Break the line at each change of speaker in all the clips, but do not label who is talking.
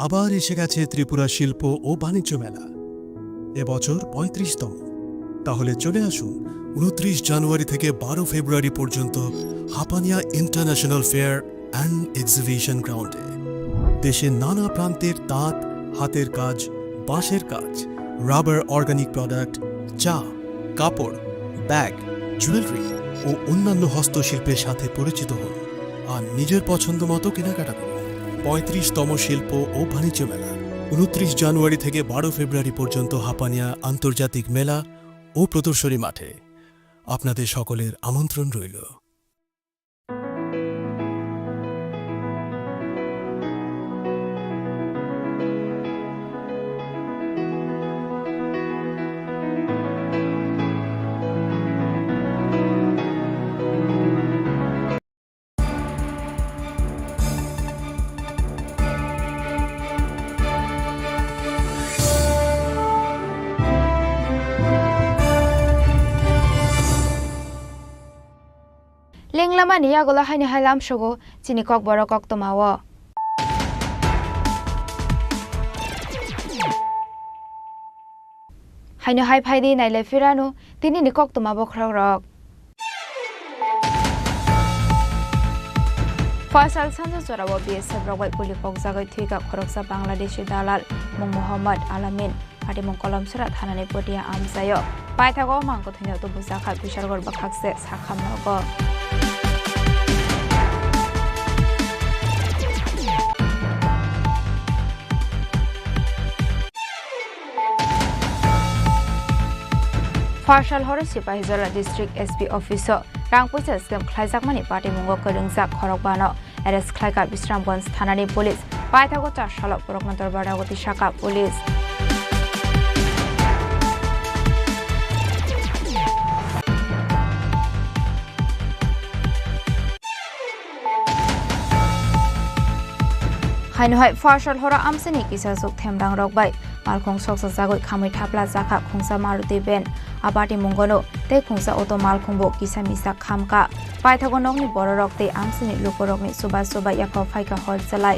আবার এসে গেছে ত্রিপুরা শিল্প ও বাণিজ্য মেলা। এবছর ৩৫তম। তাহলে চলে আসুন ২৯ জানুয়ারি থেকে ১২ ফেব্রুয়ারি পর্যন্ত Hapania international fair and exhibition গ্রাউন্ডে। দেশের নানা প্রান্তের তাঁত, হাতের কাজ, বাঁশের কাজ, রাবার অর্গানিক প্রোডাক্ট, চা, কাপড়, ব্যাগ, জুয়েলারি ও অন্যান্য হস্তশিল্পের সাথে পরিচিত হন আর নিজের পছন্দ মতো কেনাকাটা করুন। ৩৫তম শিল্প ও বাণিজ্য মেলা ২৯ জানুয়ারি থেকে ১২ ফেব্রুয়ারি পর্যন্ত হাপানিয়া আন্তর্জাতিক মেলা ও প্রদর্শনী মাঠে। আপনাদের সকলের আমন্ত্রণ রইল।
Lenglama ni yagola haini hailam shogo chini kokborok koktomawo. Haino hai phaidi naile firano tini ni koktomabo khrogrok. Fasal sanjo chorawo BSF rogbai puli kokjagai thika khoroksa Bangladeshi dalal Mung Muhammad Alamin Ati mung kolam surat hanani podia amsayo. Paithago mangko thino to busakha bishargor bakhakse sakhamnogo. Partial Hore Sipahizora District SP Officer Rangpusa Scam Klaijakmani Party Mungo Keringzak Khorokbano Arrest Klaika Bisrambons Thanani Police Paithago Chashalo Porokmantor Badagoti Shaka Police Hainohai Partial Hora Amsini Kisa Suk Themrang Rokbai Malkhong Soksa Jagoi Khamui Thapla Jaka Khungsa Maruti Ben Abati Mungono Te Khungsa Auto Malkhongbo Kisa Misa Khamka Paithago Nokni Bororok Te Amsini Lukorokni Suba Suba Yakho Phaika Hol Jalai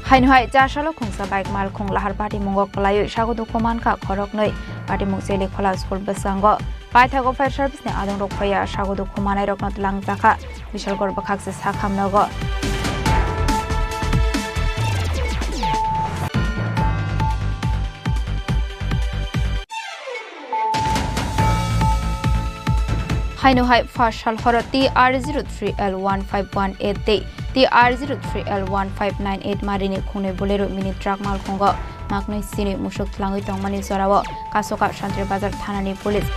Hainohai Jashalo Khungsa Bike Malkhong Lahar Party Mungok Palayo Shagodu Komanka Khoroknoi Party Mungseli Khola School Basango Paithago Fire Service ne Adong Rokphaya Shagodu Komanai Roknot Langjaka Bishalgor Bakhakse Sakhamnogo Hainohai Partial Hora TR03L1518 Day TR03L1598 Marini Khune Bolero Mini Truck Malkhongo Magnoi Sini Mushuk Tlangui Tongmani Zorawo Kasoka Shantri Bazar Thanani Police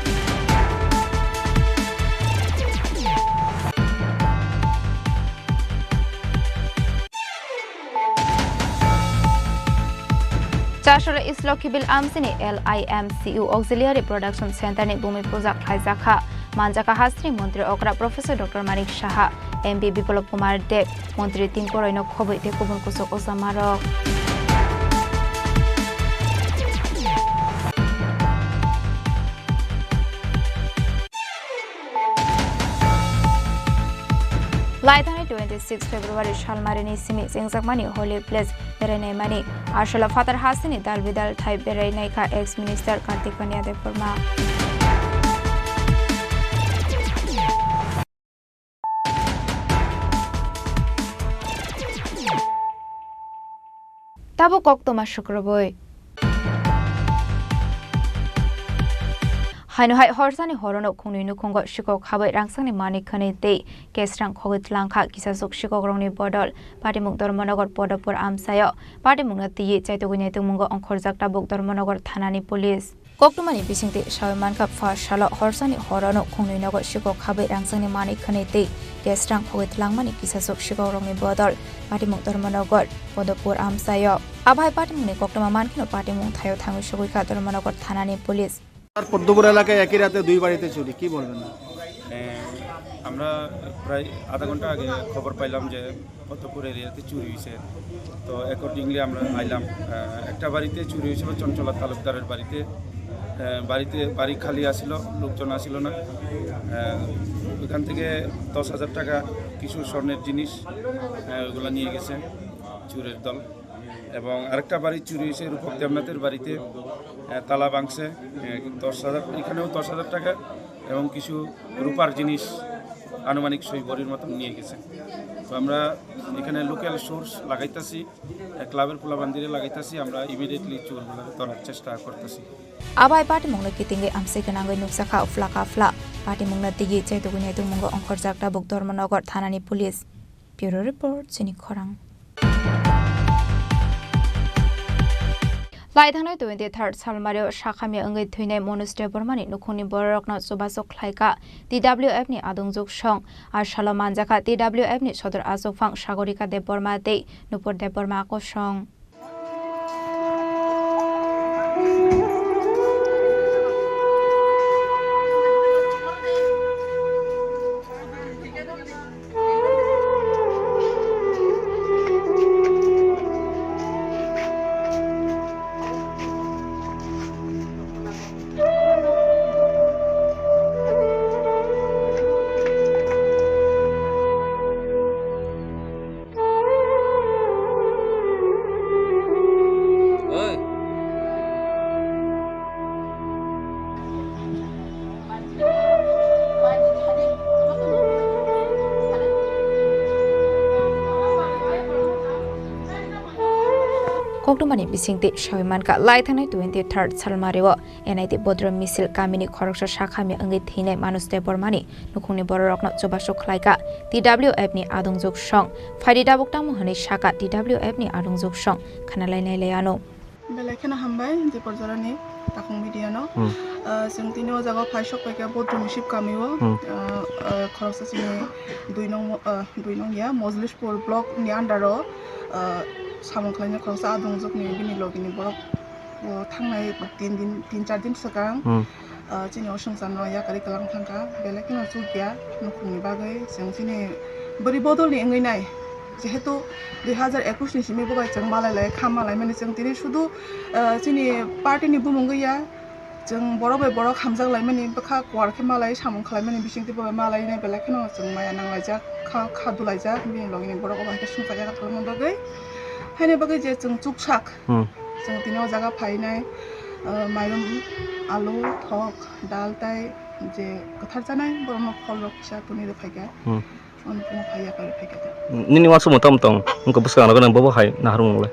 Chashara Islokibil Amsini LIMCU Auxiliary Production Center ni Bumi Pujak Khaizakha Manjaka Hastri Montri Okra Professor Dr. Manik Shaha MP Biplop Kumar Dev Montri Tinkoraino Khoboi te Kubun Kusok Osamarok Laithani 26 February Shalmarini Simi Singzakmani Holy Place Berenai Mani Arshala Father Hasini Dal Vidal Thai Berenai Ka ex Minister Kartik Panya Deporma Tabo Koktoma Shukraboi Hainohai Horsani Horono Kuninu Kongo Shiko Khabai Rangsani Manik Khani Te Kesrang Khogit Langkha Kisasuk Shiko Grongni Bodol Party Mung Dormonogor Podopur Amsayo Party Mung Ti Chaitogune Tumungo Onkhorjak Tabuk Dormonogor Thanani Police Koktumani Bisingte Shawiman Kap Fa Shalo Horsani Horono Kuninu Shiko Khabai Rangsani Manik Khani Te Kesrang Khogit Langmani Kisasuk Shiko Grongni Bodol Party Mung Dormonogor Podopur Amsayo Abhai Party Mung Koktuma Mankino Party Mung Thayo Thangu Shugika Dormonogor Thanani Police
আর পদ্মপুর এলাকায় একই রাতে দুই বাড়িতে চুরি কি বলবেন না
আমরা প্রায় আধা ঘন্টা আগে খবর পাইলাম যে পদ্মপুর এরিয়াতে চুরি হয়েছে তো অ্যাকর্ডিংলি আমরা আইলাম একটা বাড়িতে চুরি হয়েছিল চঞ্চলা তালুকদারের বাড়িতে বাড়ি খালি আসিল, লোকজন আসিল না। ওখান থেকে 10,000 টাকা কিছু স্বর্ণের জিনিস ওগুলো নিয়ে গেছে চুরের দল। এবং আরেকটা বাড়ি চুরি হয়েছে রূপক দেবনাথের বাড়িতে, তালা ভাঙছে 10,000, এখানেও 10,000 টাকা এবং কিছু রূপার জিনিস আনুমানিক 6 ভরির মতন নিয়ে গেছে। তো আমরা এখানে লোকাল সোর্স লাগাইতেছি, ক্লাবের পোলাবান্দিরে লাগাইতেছি, আমরা ইমিডিয়েটলি চোরগুলো ধরার চেষ্টা করতেছি।
Abai party mongna kitinge amse kanangai nuksakha ufla party mongna tigi chaitogune tumungo ongkhorjakta buk Dharmanagar thanani police. Bureau report Chini Khorang. Laithanai 23rd Salmario Shakhami angai thuinai monastery bormani nukhuni borokna subasok khlaika TWF ni adungjuk song ar shalomanjaka TWF ni sodor azofang Sagorika de Borma dei nupor de Borma ko song. Koktomani bisingti Shawimanka Laithanai 23rd Salmario NIT Bodrom Misil Kamini Khoroksa Shakhami angai thine manuste bormani nukhungni borokna chobasok khlaika TWF ni adungjuk song Faidida buktamu hani shaka TWF ni adungjuk song khanalainai leano
Belekena hambai je porjorani takung mediano sengtino jaga phaisok peka Bodrom Misil Kamiwo khoroksa sini 2 nong ya Mojlispur block ni andaro সামংখ্লাইনে খরচা আদংজকনি বিনি লগিনি বরক থাংনাই 3-4 দিন সকাং চিনিও সংসান নয়া কারি কালাং থাंखा বেলেকিনো जुगिया नखुंनि बागै जों चिनि बोरि बदलनि एंगैनाय जेहेतु 2021 नि सिमि बगाय जों मालायलाय खामालाय माने जों दिनै শুধু चिनि पार्टीनि बुमुंगैया जों बरबाय बरक हामजागलाय माने बखा क्वारखे मालाय सामंख्लाय माने बिसिंति बगाय मालायनि बेलेकिनो जों माया नांलायजा खादुलायजा बिनि लगिनि बरक अबायके संसाया खालामनो बागै हायने बागै जे जों चुकसाक जों दिनाव जागा फायनाय माइरं आलु थक दाल ताय जे गोथार जानाय बरम फल फिसा तुनि फायगा अनपुन फाया कर फायगा
निनि वासु मताम तंग उनको बुसका नगन बबो हाय नाहरुंगले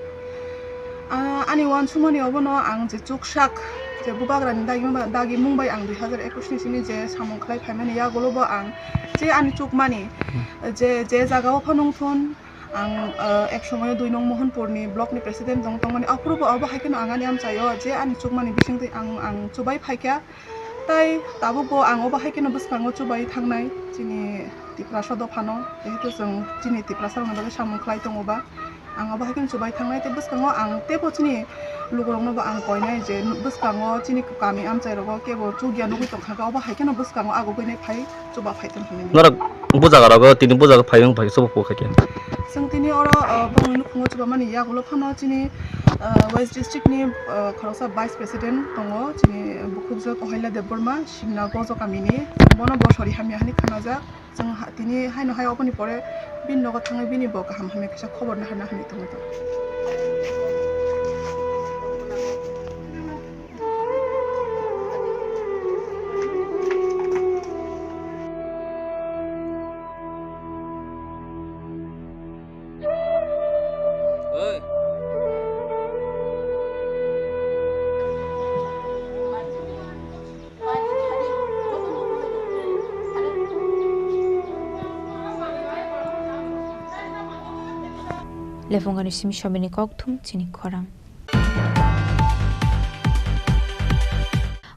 आनि वान सुमनि अबनो आं जे चुकसाक जे बुबाग्रानि दागि मुंबाय आं 2021 नि सिनि जे सामंख्लाय फायमानि या गलबो आं जे आनि चुकमानि जे जागाव फनंफोन आं एक समय 2 नং मोहनपुरनि ब्लकनि प्रेसिडेन्ट दं तंमानि अप्रुभ अब हायकेन आंगानि आमचायो जे आनि चुकमानि बिसिंति आं चुबाय फायका ताय दाबो आं अब हायकेन बसखाङो चुबाय थांनाय चिनि तिप्रासा दफानो जेहेतु जों चिनि तिप्रासा नंगो सामंख्लाय दङबा आं अब हायकेन चुबाय थांनाय ते बसखाङो आं तेबो चिनि लुगरंनोबो आं कयनाय जे बसखाङो चिनि कामि आमचायरगो केबो चुगिया नुगै तंखागा अब हायकेन बसखाङो आगो गयनाय फाय चुबा फायतन हने
नरा बुजागारागो तिनि बुजागा फायं फाय सब पोखाके
जोंतिनि अर बंगनु खुङो चुबा माने यागुलो फानो चिनि वेस्ट डिस्ट्रिक्टनि खरसा भाइस प्रेसिडेन्ट दङ चिनि बुकुबजो अहायला देबबर्मा सिमना गजो कामिनि बनो बसरि हामि हानि खानाजा जों तिनि हायनो हाय अपनि परे बिन नग थाङै बिनि ब गाहाम हामि किसा खबर ना हाना हानि दङ
Lefongani simi shamini kokthum Chini Khorang.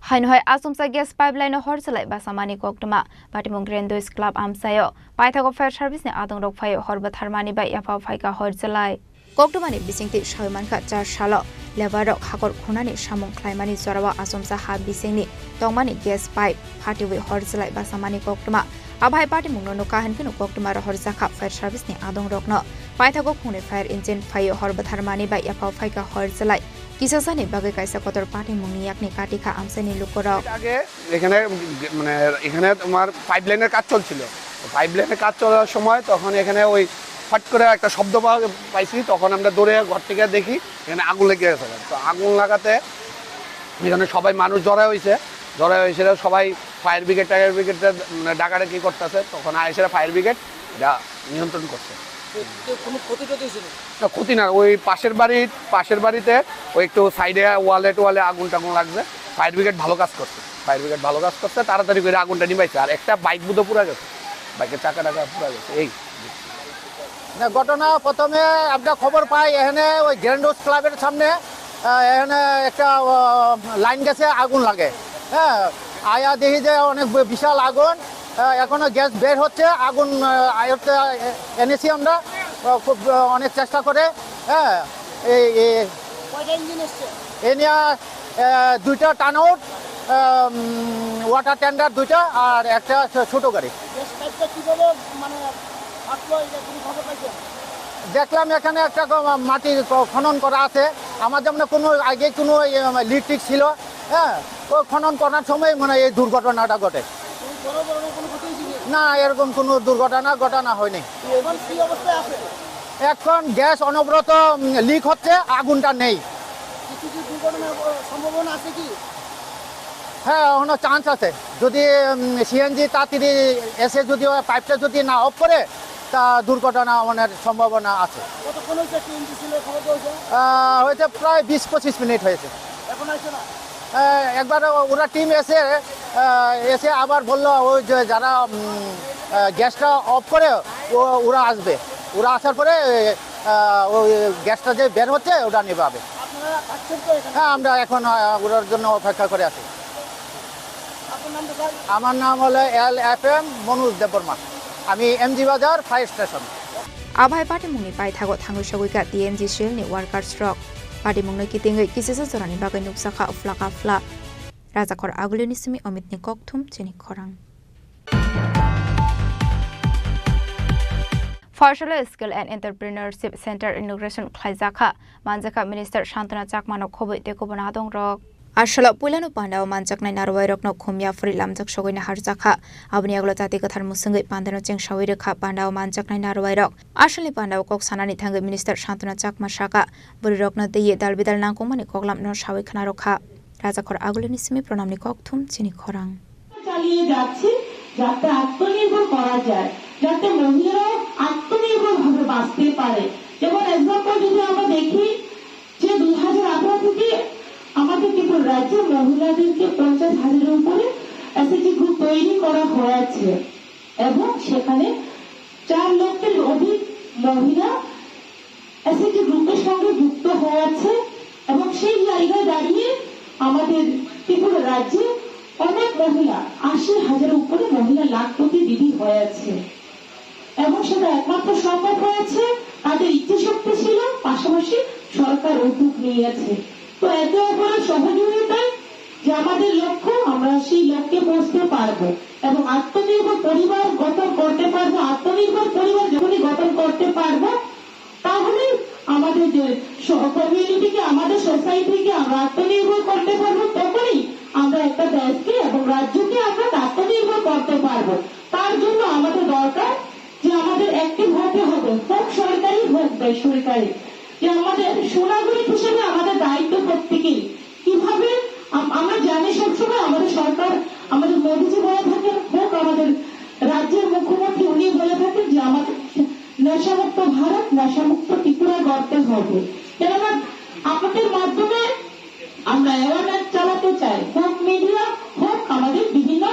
Hainhoi asumsa gas pipeline horselai basamani koktuma patimung Grandois Club amsayo paithago fire service ni adong rok phayo horba tharmani bai yafa phaika horselai koktumani bisingti shaimanka 4 salo lebarok hakor khunani samung khlaimani zorawa asumsa ha bisingni tongmani gas pipe phatiwi horselai basamani koktuma Abhai party mungno no kahan kinu koktuma ro horzakha fire service ni adong rokno paithago khune fire engine phayo horba tharmani bai yafa phaika horselai কিসাসানি বাগে কাইসা কতর পাটি মুংনি acne কাটিখা আমসানি লুকরক
আগে এখানে মানে এখানে তোমার পাইপলাইনের কাজ চলছিল পাইপলাইনের কাজ চলার সময় তখন এখানে ওই ফট করে একটা শব্দ পাইছি তখন আমরা দৌড়ে ঘর থেকে দেখি এখানে আগুন লেগে গেছে তো আগুন লাগাতে এখানে সবাই মানুষ জড়া হয়েছে সবাই ফায়ার ব্রিগেড ডাকাটা কি করতেছে তখন আইসেরা ফায়ার ব্রিগেড এটা নিয়ন্ত্রণ করছে ক্ষতি না ওই পাশের বাড়িতে ওই একটু সাইডে ওয়ালে আগুন টাগুন লাগছে ফায়ার ব্রিগেড ভালো কাজ করছে তাড়াতাড়ি করে আগুনটা নিবাইছে আর একটা বাইক বুধো পুরা গেছে বাইকের চাকা পুরা গেছে এই
ঘটনা প্রথমে আমরা খবর পাই এখানে ওই গ্র্যান্ড হাউস ক্লাবের সামনে এখানে একটা লাইন গেছে আগুন লাগে হ্যাঁ আয়া দেখি যে অনেক বিশাল আগুন এখনো গ্যাস বের হচ্ছে আগুন আয়ত্তে এনেছি আমরা খুব অনেক চেষ্টা করে হ্যাঁ এ নিয়ে দুইটা টার্ন আউট ওয়াটার ট্যান্ডার দুইটা আর একটা ছোট গাড়ি দেখলাম এখানে একটা মাটি খনন করা আছে আমার যেমন কোনো আগে কোনো লিড টিক ছিল হ্যাঁ ও খনন করার সময় মানে এই দুর্ঘটনাটা ঘটে না এরকম কোনো ঘটনা হয়নি এখন গ্যাস অনবরত লিক হচ্ছে আগুনটা নেই হ্যাঁ এখনো চান্স আছে যদি সিএনজি তাড়াতাড়ি এসে যদি পাইপটা যদি না অফ করে তা দুর্ঘটনা হওয়ার সম্ভাবনা আছে হয়েছে প্রায় 20-25 মিনিট হয়েছে একবার ওরা টিম এসে আবার বললো ওই যে যারা গ্যাসটা অফ করে ওরা আসবে ওরা আসার পরে ওই গ্যাসটা যে বের হচ্ছে ওটা নেবে হ্যাঁ আমরা এখন ওটার জন্য অপেক্ষা করে আছি আমার নাম হলো LFM মনোজ দেববর্মা আমি এমজি বাজার ফায়ার স্টেশন
আভাই পাটি মুংনি পাই থাগো থাঙ্গু সগুইকা টিএনজি শিলনি ওয়ার্কার্স রক পাটি মুংনি কিতিঙ্গै किसिसा जरानि बागै नुकसाखा उफ्लाका फ्ला राजाखर आगुलिनि सिमि अमितनि ककथुम चिनि खरां Farshala Skill and Entrepreneurship Center Inauguration Khlaijaka Manjaka Minister Shantana Chakmano khoboi tekobona dong rok Ashala Pulano Pandao Manjaknai Narwairok no khumya free lamjak sogoina harjaka abni aglo jati kathar musungai pandano cheng shawirikha Pandao Manjaknai Narwairok Ashali Pandao kok sanani thangai Minister Shantana Chakma Shaka burirok no deye dalbidal nangkomani koklam no shawik khana rokha Rajakor agulini simi pronamni kokthum Chini Khorang
চালিয়ে যাচ্ছে যাতে আত্মনির্ভর করা যায় যাতে মহিলারা আত্মনির্ভরভাবে বাঁচতে পারে যেমন এক্সাম্পল যদি আমরা দেখি যে 2018 থেকে আমাদের ত্রিপুরা রাজ্যে মহিলাদেরকে 50,000-এর উপরে এসএইচজি গ্রুপ তৈরি করা হয়েছে এবং সেখানে 4 লক্ষের অধিক মহিলা এসএইচজি গ্রুপের সঙ্গে যুক্ত হয়েছে এবং সেই জায়গায় দাঁড়িয়ে আমাদের ত্রিপুরা রাজ্যে অনেক মহিলা 80,000-এর উপরে মহিলা লাখপতি দিদি হয়েছে এবং সেটা একমাত্র সম্ভব হয়েছে তাদের ইচ্ছে শক্তি ছিল পাশাপাশি সরকার উদ্যোগ নিয়েছে তো একে অপরের সহযোগিতায় যে আমাদের লক্ষ্য আমরা সেই লক্ষ্যে পৌঁছতে পারবো এবং আত্মনির্ভর পরিবার গঠন করতে পারবো আত্মনির্ভর পরিবার যখনই গঠন করতে পারবো তাহলে আমাদের যে কমিউনিটিকে আমাদের সোসাইটিকে আমরা আত্মনির্ভর করতে পারবো তখনই আমরা একটা দেশকে এবং রাজ্যকে আমরা আত্মনির্ভর করতে পারবো তার জন্য আমাদের দরকার যে আমাদের অ্যাক্টিভ হতে হবে হোক সরকারি হোক বেসরকারি যে আমাদের সুনাগরিক হিসেবে আমাদের দায়িত্ব প্রত্যেকেই কিভাবে আমরা জানি সবসময় আমাদের সরকার আমাদের মোদীজি বলে থাকেন হোক আমাদের রাজ্যের মুখ্যমন্ত্রী উনি বলে থাকেন যে আমাদের নেশামুক্ত ভারত নেশামুক্ত ত্রিপুরা গড়তে হবে কেননা আমাদের মাধ্যমে আমরা অ্যাওয়ারনেস চালাতে চাই হোক মিডিয়া হোক আমাদের বিভিন্ন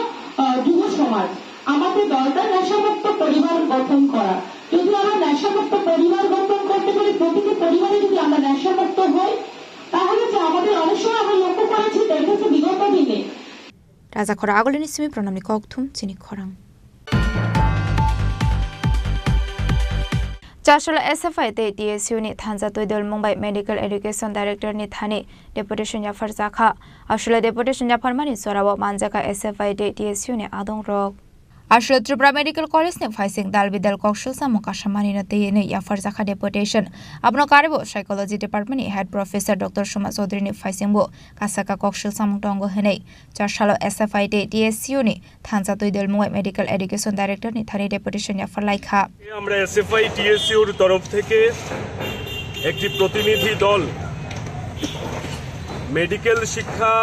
যুব সমাজ আমাদের দরকার নেশামুক্ত পরিবার গঠন করা যদি আমরা নেশামুক্ত পরিবার গঠন করতে পারি প্রতিটি পরিবারে যদি আমরা নেশামুক্ত হই তাহলে যে আমাদের অনেক সময় আমরা লক্ষ্য করেছি দেখেছি বিগত দিনে
Rajakor agulini simi pronamni kokthum Chini Khorang Chashala SFI te DSU ni Thanza Toidol Mumbai Medical Education Director ni Thani Deputation ya Farzakha Ashula Deputation ya Farmani Sorawa Manjaka SFI te DSU ni Adong Rok Asal Tripura Medical College ni faising dal bidal kokshul sa mukashamani na tiye ni ya farzaka deputation. Abno karibo psychology department ni head professor Dr. Shuma Chaudhary ni faising bo kasaka kokshul sa muktongo henei. Chashalo SFID DSU ni thansa tuidel muai medical education director ni thani deputation ya farlaikha.
আমরা SFI টিএসইউর তরফ থেকে একটি প্রতিনিধি দল medical শিক্ষা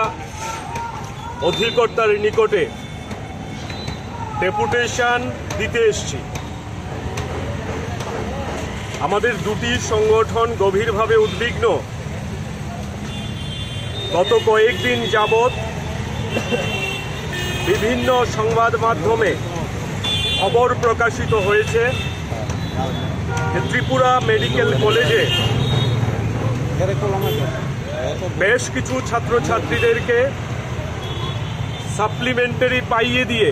অধিকর্তার নিকটে deputation দিতে এসেছি। আমাদের দুটি সংগঠন গভীরভাবে উদ্বিগ্ন। গত কয়েকদিন যাবৎ বিভিন্ন সংবাদ মাধ্যমে খবর প্রকাশিত হয়েছে যে ত্রিপুরা মেডিকেল কলেজে বেশ কিছু ছাত্রছাত্রীদেরকে সাপ্লিমেন্টারি পাইয়ে দিয়ে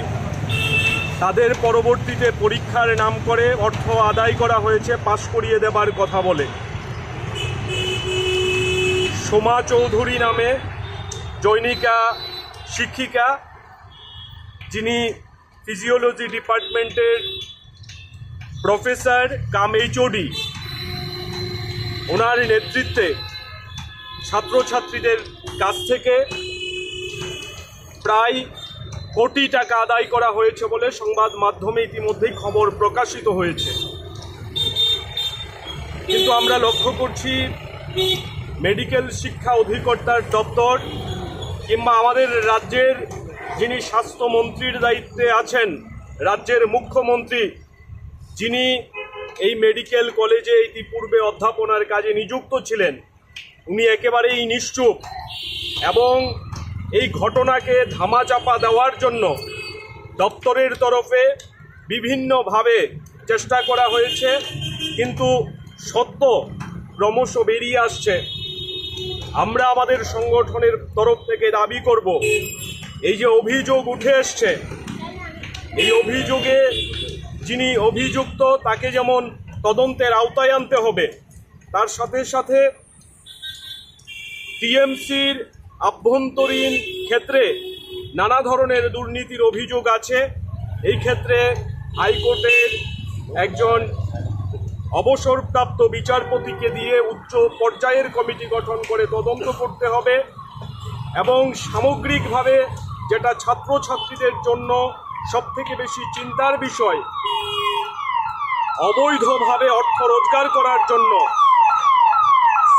তাদের পরবর্তীতে পরীক্ষার নাম করে অর্থ আদায় করা হয়েছে পাস করিয়ে দেবার কথা বলে। সোমা চৌধুরী নামে জৈনিকা শিক্ষিকা, যিনি ফিজিওলজি ডিপার্টমেন্টের প্রফেসর কাম এইচওডি, ওনার নেতৃত্বে ছাত্রছাত্রীদের কাছ থেকে প্রায় কোটি টাকা আদায় করা হয়েছে বলে সংবাদ মাধ্যমে ইতিমধ্যেই খবর প্রকাশিত হয়েছে। কিন্তু আমরা লক্ষ্য করছি মেডিকেল শিক্ষা অধিকর্তার দপ্তর কিংবা আমাদের রাজ্যের যিনি স্বাস্থ্যমন্ত্রীর দায়িত্বে আছেন, রাজ্যের মুখ্যমন্ত্রী যিনি এই মেডিকেল কলেজে ইতিপূর্বে অধ্যাপনার কাজে নিযুক্ত ছিলেন, উনি একেবারেই নিশ্চুপ এবং এই ঘটনাকে ধামাচাপা দেওয়ার জন্য দপ্তরের তরফে বিভিন্নভাবে চেষ্টা করা হয়েছে। কিন্তু সত্য ক্রমশ বেরিয়ে আসছে। আমরা আমাদের সংগঠনের তরফ থেকে দাবি করব, এই যে অভিযোগ উঠে এসছে, এই অভিযোগে যিনি অভিযুক্ত তাকে যেমন তদন্তের আওতায় আনতে হবে, তার সাথে সাথে টিএমসির আভ্যন্তরীণ ক্ষেত্রে নানা ধরনের দুর্নীতির অভিযোগ আছে। এই ক্ষেত্রে হাইকোর্টের একজন অবসরপ্রাপ্ত বিচারপতিকে দিয়ে উচ্চ পর্যায়ের কমিটি গঠন করে তদন্ত করতে হবে এবং সামগ্রিকভাবে যেটা ছাত্রছাত্রীদের জন্য সবথেকে বেশি চিন্তার বিষয়, অবৈধভাবে অর্থ রোজগার করার জন্য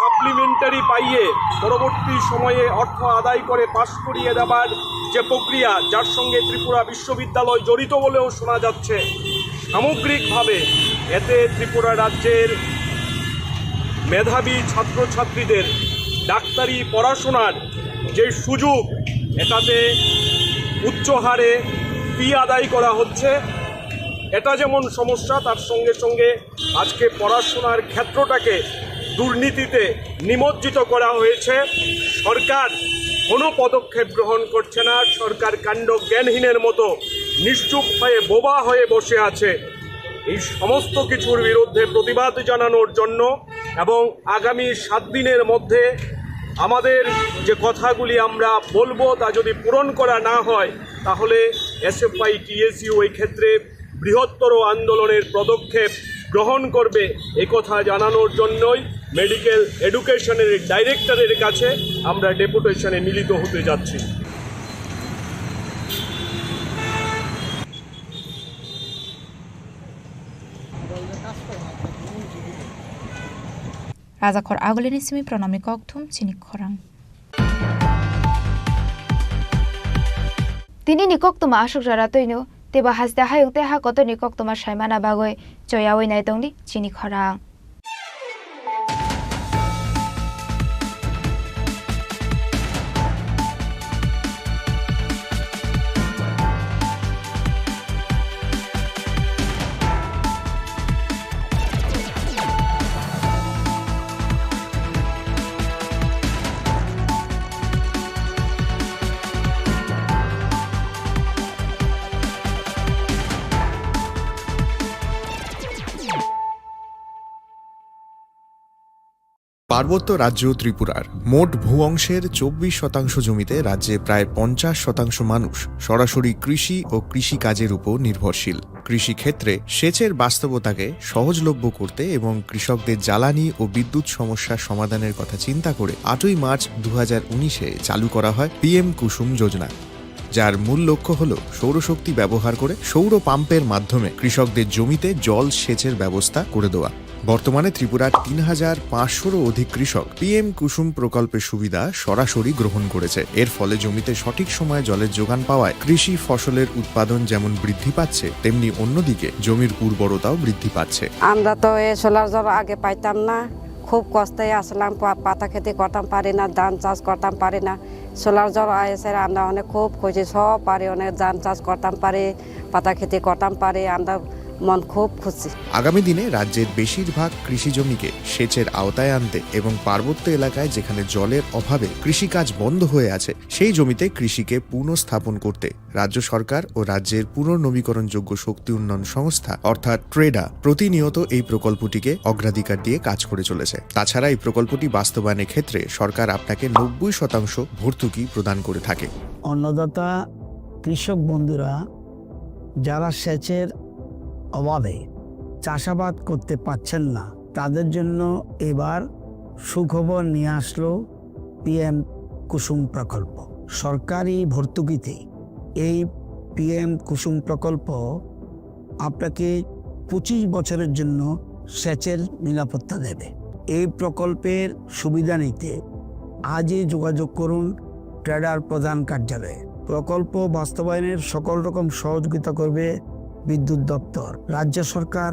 সাপ্লিমেন্টারি পাইয়ে পরবর্তী সময়ে অর্থ আদায় করে পাস করিয়ে দেবার যে প্রক্রিয়া, যার সঙ্গে ত্রিপুরা বিশ্ববিদ্যালয় জড়িত বলেও শোনা যাচ্ছে, সামগ্রিকভাবে এতে ত্রিপুরা রাজ্যের মেধাবী ছাত্রছাত্রীদের ডাক্তারি পড়াশোনার যে সুযোগ, এটাতে উচ্চ হারে ফি আদায় করা হচ্ছে। এটা যেমন সমস্যা, তার সঙ্গে সঙ্গে আজকে পড়াশোনার ক্ষেত্রটাকে দুর্নীতিতে নিমজ্জিত করা হয়েছে। সরকার কোনো পদক্ষেপ গ্রহণ করছে না। সরকার কাণ্ড জ্ঞানহীনের মতো নিশ্চুপ হয়ে বোবা হয়ে বসে আছে। এই সমস্ত কিছুর বিরুদ্ধে প্রতিবাদ জানানোর জন্য এবং আগামী 7 দিনের মধ্যে আমাদের যে কথাগুলি আমরা বলবো তা যদি পূরণ করা না হয়, তাহলে এসএফআই টিএসইউ এই ক্ষেত্রে বৃহত্তর আন্দোলনের পদক্ষেপ গ্রহণ করবে, এই কথা জানানোর জন্যই মেডিকেল এডুকেশনের ডাইরেক্টরের কাছে আমরা ডেপুটেশনে মিলিত হতে যাচ্ছি।
Razakhor agolini simi pranami kokthum Chini Khorang. Tini nikok tuma ashok jaratoino teba hasda hayung te ha koto nikok tuma shaimana bagoi joyawoi nai tongni Chini Khorang.
পার্বত্য রাজ্য ত্রিপুরার মোট ভূ অংশের 24% জমিতে রাজ্যে প্রায় 50% মানুষ সরাসরি কৃষি ও কৃষিকাজের উপর নির্ভরশীল। কৃষিক্ষেত্রে সেচের বাস্তবতাকে সহজলভ্য করতে এবং কৃষকদের জ্বালানি ও বিদ্যুৎ সমস্যার সমাধানের কথা চিন্তা করে 8ই মার্চ 2019-এ চালু করা হয় PM কুসুম যোজনা, যার মূল লক্ষ্য হল সৌরশক্তি ব্যবহার করে সৌর পাম্পের মাধ্যমে কৃষকদের জমিতে জল সেচের ব্যবস্থা করে দেওয়া। বর্তমানে ত্রিপুরার 3500-রও অধিক কৃষক PM কুসুম প্রকল্পের সুবিধা সরাসরি গ্রহণ করেছে। এর ফলে জমিতে সঠিক সময়ে জলের যোগান পাওয়ায় কৃষি ফসলের উৎপাদন যেমন বৃদ্ধি পাচ্ছে, তেমনি অন্যদিকে জমির উর্বরতাও বৃদ্ধি পাচ্ছে।
আমরা তো এই সোলার জল আগে পাইতাম না, খুব কষ্টে আসলাম, পাতা খেতে করতাম পারি না, ধান চাষ করতাম পারি না। সোলার জল এসে আমরা অনেক খুব খুশি, সব পারি, অনেক ধান চাষ করতাম পারি, পাতা খেতে করতাম পারি, আমরা মন খুব খুশি।
আগামী দিনে রাজ্যের বেশিরভাগ কৃষি জমিকে সেচের আওতায় আনতে এবং পার্বত্য এলাকায় যেখানে জলের অভাবে কৃষিকাজ বন্ধ হয়ে আছে, সেই জমিতে কৃষিকে পুনঃস্থাপন করতে রাজ্য সরকার ও রাজ্যের পুনর্নবীকরণযোগ্য শক্তি উন্নয়ন সংস্থা অর্থাৎ ট্রেডা প্রতিনিয়ত এই প্রকল্পটিকে অগ্রাধিকার দিয়ে কাজ করে চলেছে। তাছাড়া এই প্রকল্পটি বাস্তবায়নের ক্ষেত্রে সরকার আপনাকে 90% ভর্তুকি প্রদান করে থাকে।
অন্নদাতা কৃষক বন্ধুরা যারা সেচের অভাবে চাষাবাদ করতে পারছেন না, তাদের জন্য এবার সুখবর নিয়ে আসলো PM কুসুম প্রকল্প। সরকারি ভর্তুকিতে এই PM কুসুম প্রকল্প আপনাকে 25 বছরের জন্য সেচের নিরাপত্তা দেবে। এই প্রকল্পের সুবিধা নিতে আজই যোগাযোগ করুন ট্রেডার প্রধান কার্যালয়ে। প্রকল্প বাস্তবায়নের সকল রকম সহযোগিতা করবে বিদ্যুৎ দপ্তর। রাজ্য সরকার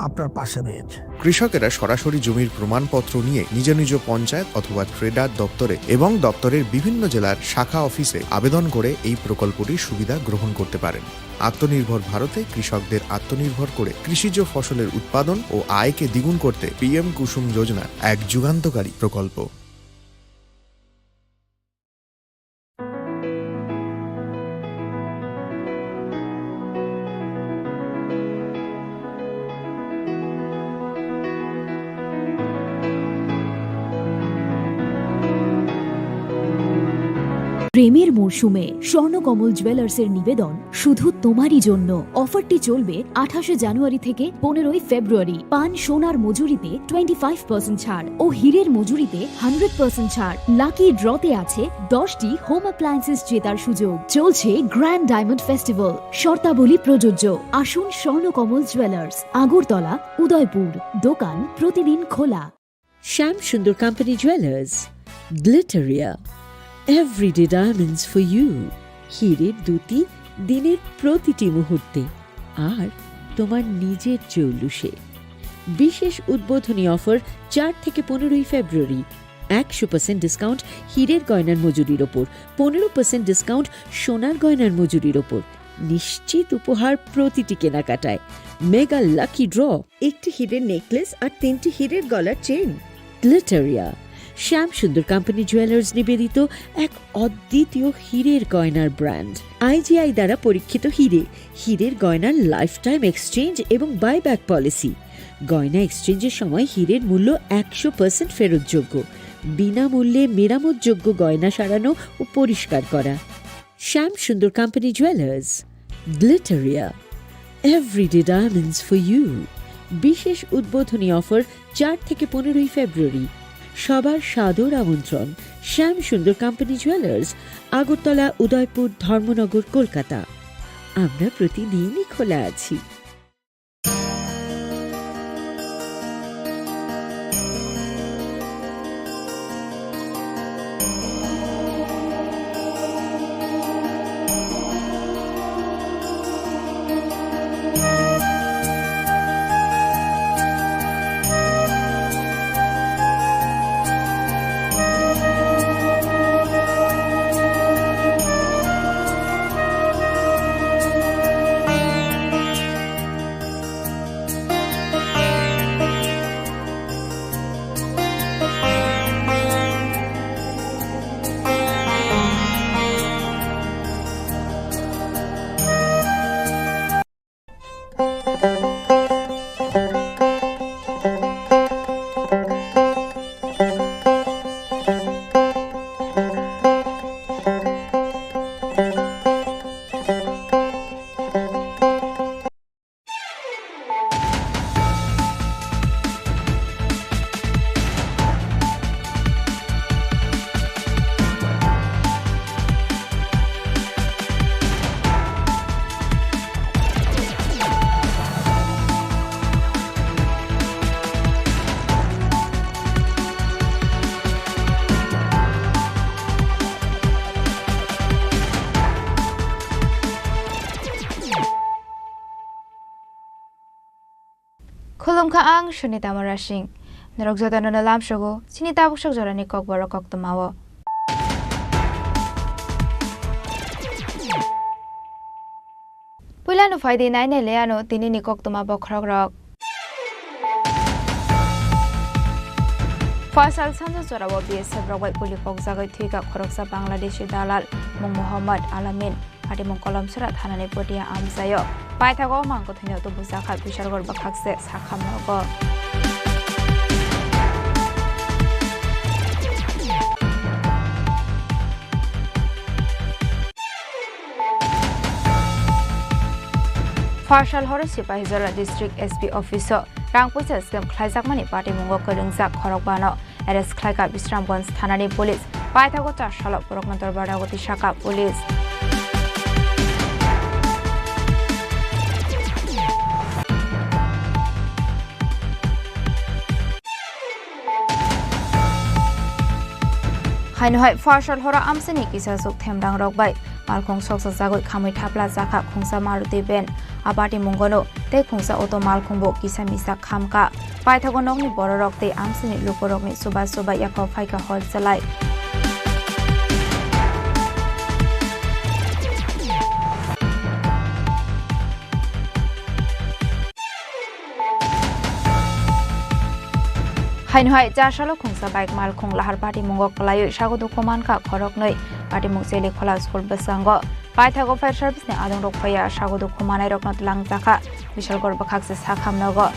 আপনার পাশে রয়েছে।
কৃষকেরা সরাসরি জমির প্রমাণপত্র নিয়ে নিজ নিজ পঞ্চায়েত অথবা ট্রেডার দপ্তরে এবং দপ্তরের বিভিন্ন জেলার শাখা অফিসে আবেদন করে এই প্রকল্পটির সুবিধা গ্রহণ করতে পারেন। আত্মনির্ভর ভারতে কৃষকদের আত্মনির্ভর করে কৃষিজ ফসলের উৎপাদন ও আয়কে দ্বিগুণ করতে PM কুসুম যোজনা এক যুগান্তকারী প্রকল্প।
প্রেমের মরশুমে স্বর্ণকমল জুয়েলার্সের নিবেদন শুধু তোমারই জন্য। অফারটি চলবে 28 জানুয়ারি থেকে 15 ফেব্রুয়ারি। পান সোনার মজুরিতে 25% ছাড় ও হীরের মজুরিতে 100% ছাড়। লাকি ড্রতে আছে 10টি হোম অ্যাপ্লায়েন্সেস জেতার সুযোগ। চলছে গ্র্যান্ড ডায়মন্ড ফেস্টিভ্যাল, শর্তাবলী প্রযোজ্য। আসুন স্বর্ণকমল জুয়েলার্স, আগরতলা, উদয়পুর। দোকান প্রতিদিন খোলা।
Shyam Sundar company jewellers, Glitteria, everyday diamonds for you. হীরের দুটি দিনের প্রতিটি মুহূর্তে আর তোমার নিজের জৌলুসে। বিশেষ উদ্বোধনী অফার 4 থেকে 15 ফেব্রুয়ারি। 100% ডিসকাউন্ট হীরের গয়নার মজুরির ওপর, 15% ডিসকাউন্ট সোনার গয়নার মজুরির ওপর। নিশ্চিত উপহার প্রতিটি কেনাকাটায়। মেগা লাকি ড্র, একটি হীরের নেকলেস আর 3টি হীরের গলার চেইন। গ্লিটারিয়া, শ্যাম সুন্দর কোম্পানি জুয়েলার্স নিবেদিত এক অদ্বিতীয় হীরের গয়নার ব্র্যান্ড। IGI দ্বারা পরীক্ষিত হীরে, হীরের গয়নার লাইফ টাইম এক্সচেঞ্জ এবং বাইব্যাক পলিসি। গয়না এক্সচেঞ্জের সময় হীরের মূল্য 100% ফেরতযোগ্য। বিনামূল্যে মেরামতযোগ্য গয়না সারানো ও পরিষ্কার করা। Shyam Sundar company jewellers, Glitteria, everyday diamonds for you. বিশেষ উদ্বোধনী অফার 4 থেকে 15 ফেব্রুয়ারি। সবার সাদর আমন্ত্রণ। শ্যাম সুন্দর কোম্পানি জুয়েলার্স, আগরতলা, উদয়পুর, ধর্মনগর, কলকাতা। আমরা প্রতিদিনই খোলা আছি।
Khulumkha ang Sunita Marashing. Narok jota no lam shogo. Sinita bushok jorani kokborok koktomawo. Pulano faide naine leano tinini koktoma bokrogrok. Fasal sanjo jorawo BSF rogwai puli kokjagai thuika khoroksa Bangladeshi dalal mung Muhammad Alamin Pati mung kolam surat hanane potia amsayo. Paithago mangko thino to busakha bishargor bakhakse sakhamnogo. Farshal hore Sipahizala District SP Officer Rangpuisa Scam Khlaijakmani Party Mungo Koringjak Khorokbano Arrest Khlaika Bisramganj Thanani Police Paithago Chashalok Porokmantor Badagoti Shaka Police Hainohai Farshal hora amsini kisasuk themrang rokbai malkhong soksa jagoi khamai thapla jakha khongsa Maruti ben abati mungono te khongsa auto malkhongbo kisamisa khamka paithago nokni bororok te amsini luporokni suba yakho phaika hol chalai Hainohai Jashalo Khongsa bike malkhong lahar party mungok palayo sagodu komanka khoroknoi party mungsele khola school basango paithago fire service ne adong rokphaya sagodu khomanai roknat langjakha bishalgor bakhakse sakhamnogo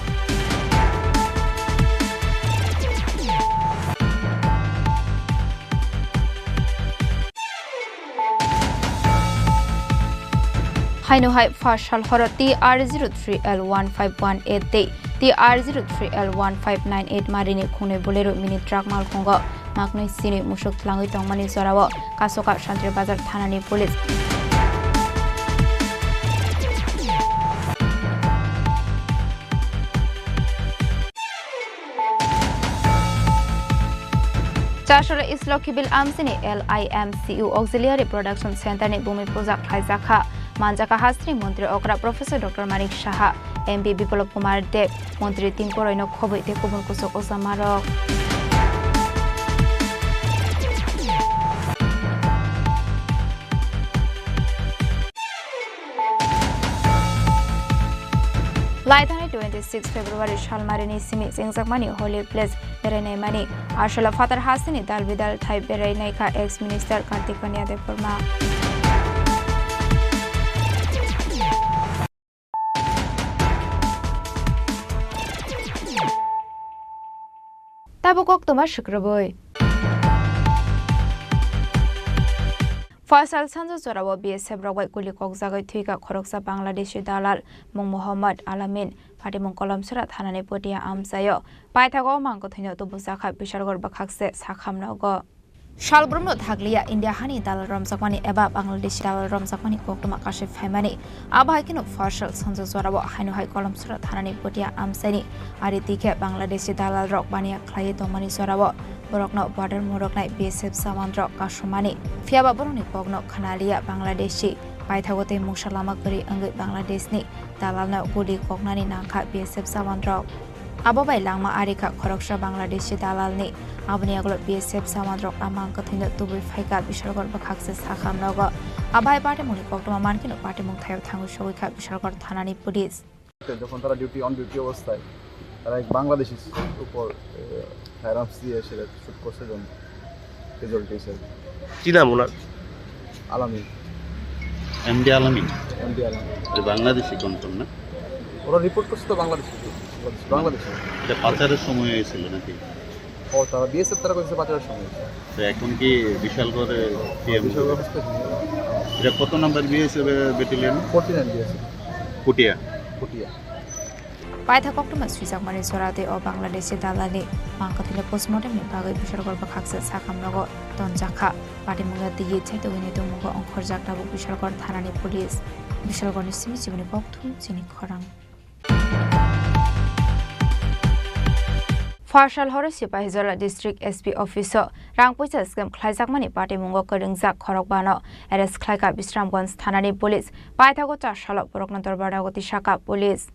Hainohai Farshal horati R03L1518 te TR03L1598 marini khune bolero mini truck malkhongo maknoi sini musuk thlangoi tongmani jorawo kasoka Shantri Bazar thanani police Chashara Islokibil Amsini LIMCU Auxiliary Production Center ni Bumi Puja Khlaijakha Manjaka Hastri Mantri Okra Professor Dr. Manik Shaha MP Biplop Kumar Dev Mantri Tinkoraino Khoboi te Kubun Kusok Osamarok Laithani 26 February Shalmarini Simi Singzakmani Holy Place Berenai Mani Arshala Father Hasini Dal Vidal Thai Berenai Ka ex Minister Kartik Kanya Deporma Tabukok Toma Shukraboy Fasal Sanjo Zorawo BSF Rogwai Kuli Kokjagai Thuika Khoroksa Bangladeshi dalal mung Muhammad Alamin Pati mung kolam surat hanane potia amsayo Paithago mangko thino to busakha bishargor bakhakse sakhamnogo Shalbrumno Thaglia India Hani Dalal Ramzakmani Eba Bangladesh Dalal Ramzakmani Koktoma Kashif Famani Abhaikino Farshal Sanjo Zorawo Hainohai kolam surat hanane potia amsani Aritike Bangladeshi Dalal Rok Bania Khlai Tomani Zorawo Borokno border moroknai BSF Samandro Kashumani Fiaba Boroni Pogno Khanalia Bangladeshi Paithagote Mushalama Kuri Angai Bangladeshni Dalalna Gudi Kognani Nangkha BSF Samandro Abobai Langma Arika Khoroksha Bangladeshi Dalalni Abniaglo BSF Samandro Amangka Thino Tubi Phaika Bishargor Bakhakse Sakhamnogo Abai Party Muni Koktoma Mankino Party Mungthayo Thangu Shogika Bishargor Thanani Police
যখন তারা on duty অবস্থায় তারা এক বাংলাদেশির উপর ফায়ারআর্মস দিয়ে সেটা shoot করছে এবং রেজাল্ট হিসেবে
কি নাম ওনার
আলামী
এমডি আলামী
বাংলাদেশি
কনফার্ম না
ওরা রিপোর্ট করছে তো বাংলাদেশি
এটা পাচারের সময় হয়েছিল নাকি
ও তারা বিএসএফ তারা করেছে পাচারের সময়
তো এখন কি বিশালগড়ে এটা কত নাম্বার বিএসএফ ব্যাটালিয়ন
49 বিএসএফ
কুটিয়া
Paitha Koktoma Swijakmani Sorate o Bangladeshi Dalali Mangkathile Postmortem ni Bagai Bishargor Bakhakse Sakhamnogo Tonjakha Party Munga Diye Chaitogini Tumugo Onkhorjak Tabu Bishargor Thanani Police Bishargor ni Simi Chibani Kokthu Chini Khorang Farshal hore Sipahizala District SP Officer Rangpuisa Scam Khlaijakmani Party Mungo Koringjak Khorokbano Arrest Khlaika Bisramganj Thanani Police Paithago Chashalok Porokmantor Badagoti Shaka Police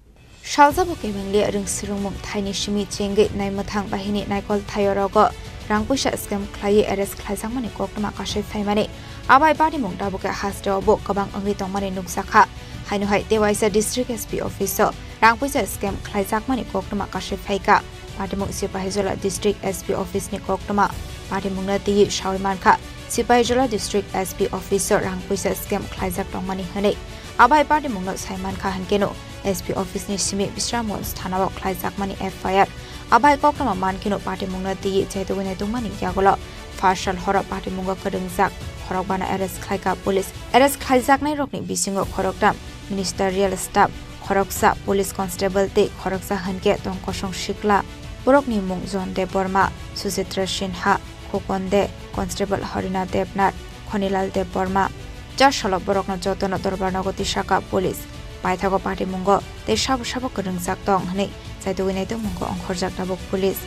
Shalzabo kemengli ring sirungmung thaini shimi chenge nai mathang bahini naikol thayorogo rangpuisa scam khlai arrest khlaisangmani koktama kasai phaimani abai party mung dabuke hasdo bo kabang angi tongmani nuksakha hainu hai tewaisa district SP officer rangpuisa scam khlaijakmani koktama kasai phaika party mung sipahijola district SP office ni koktama party mung na ti shawman kha sipahijola district SP officer rangpuisa scam khlaijak tongmani hane abai party mung na saiman kha hankeno SP office ni simi bisramons thanawa khlaijakmani FIR abai koktama mankino party mung na ti chaitogune tongmani yagolo farshal hora party mung ga kadungjak Khorokbana arrest khlaika police arrest khaijaknai rokni bisingo Khoroktam ministerial staff Khoroksa police constable te Khoroksa hanke tongkosong shikla borokni mung John De Borma Sujitra Sinha Kokonde constable Harina Debnat Khonilal De Borma Jashalo borokno jotono dorbarnagoti shaka police paithago party mungo te sab kadungjak tong hne chaitogine te mungo ongkhorjak tabok police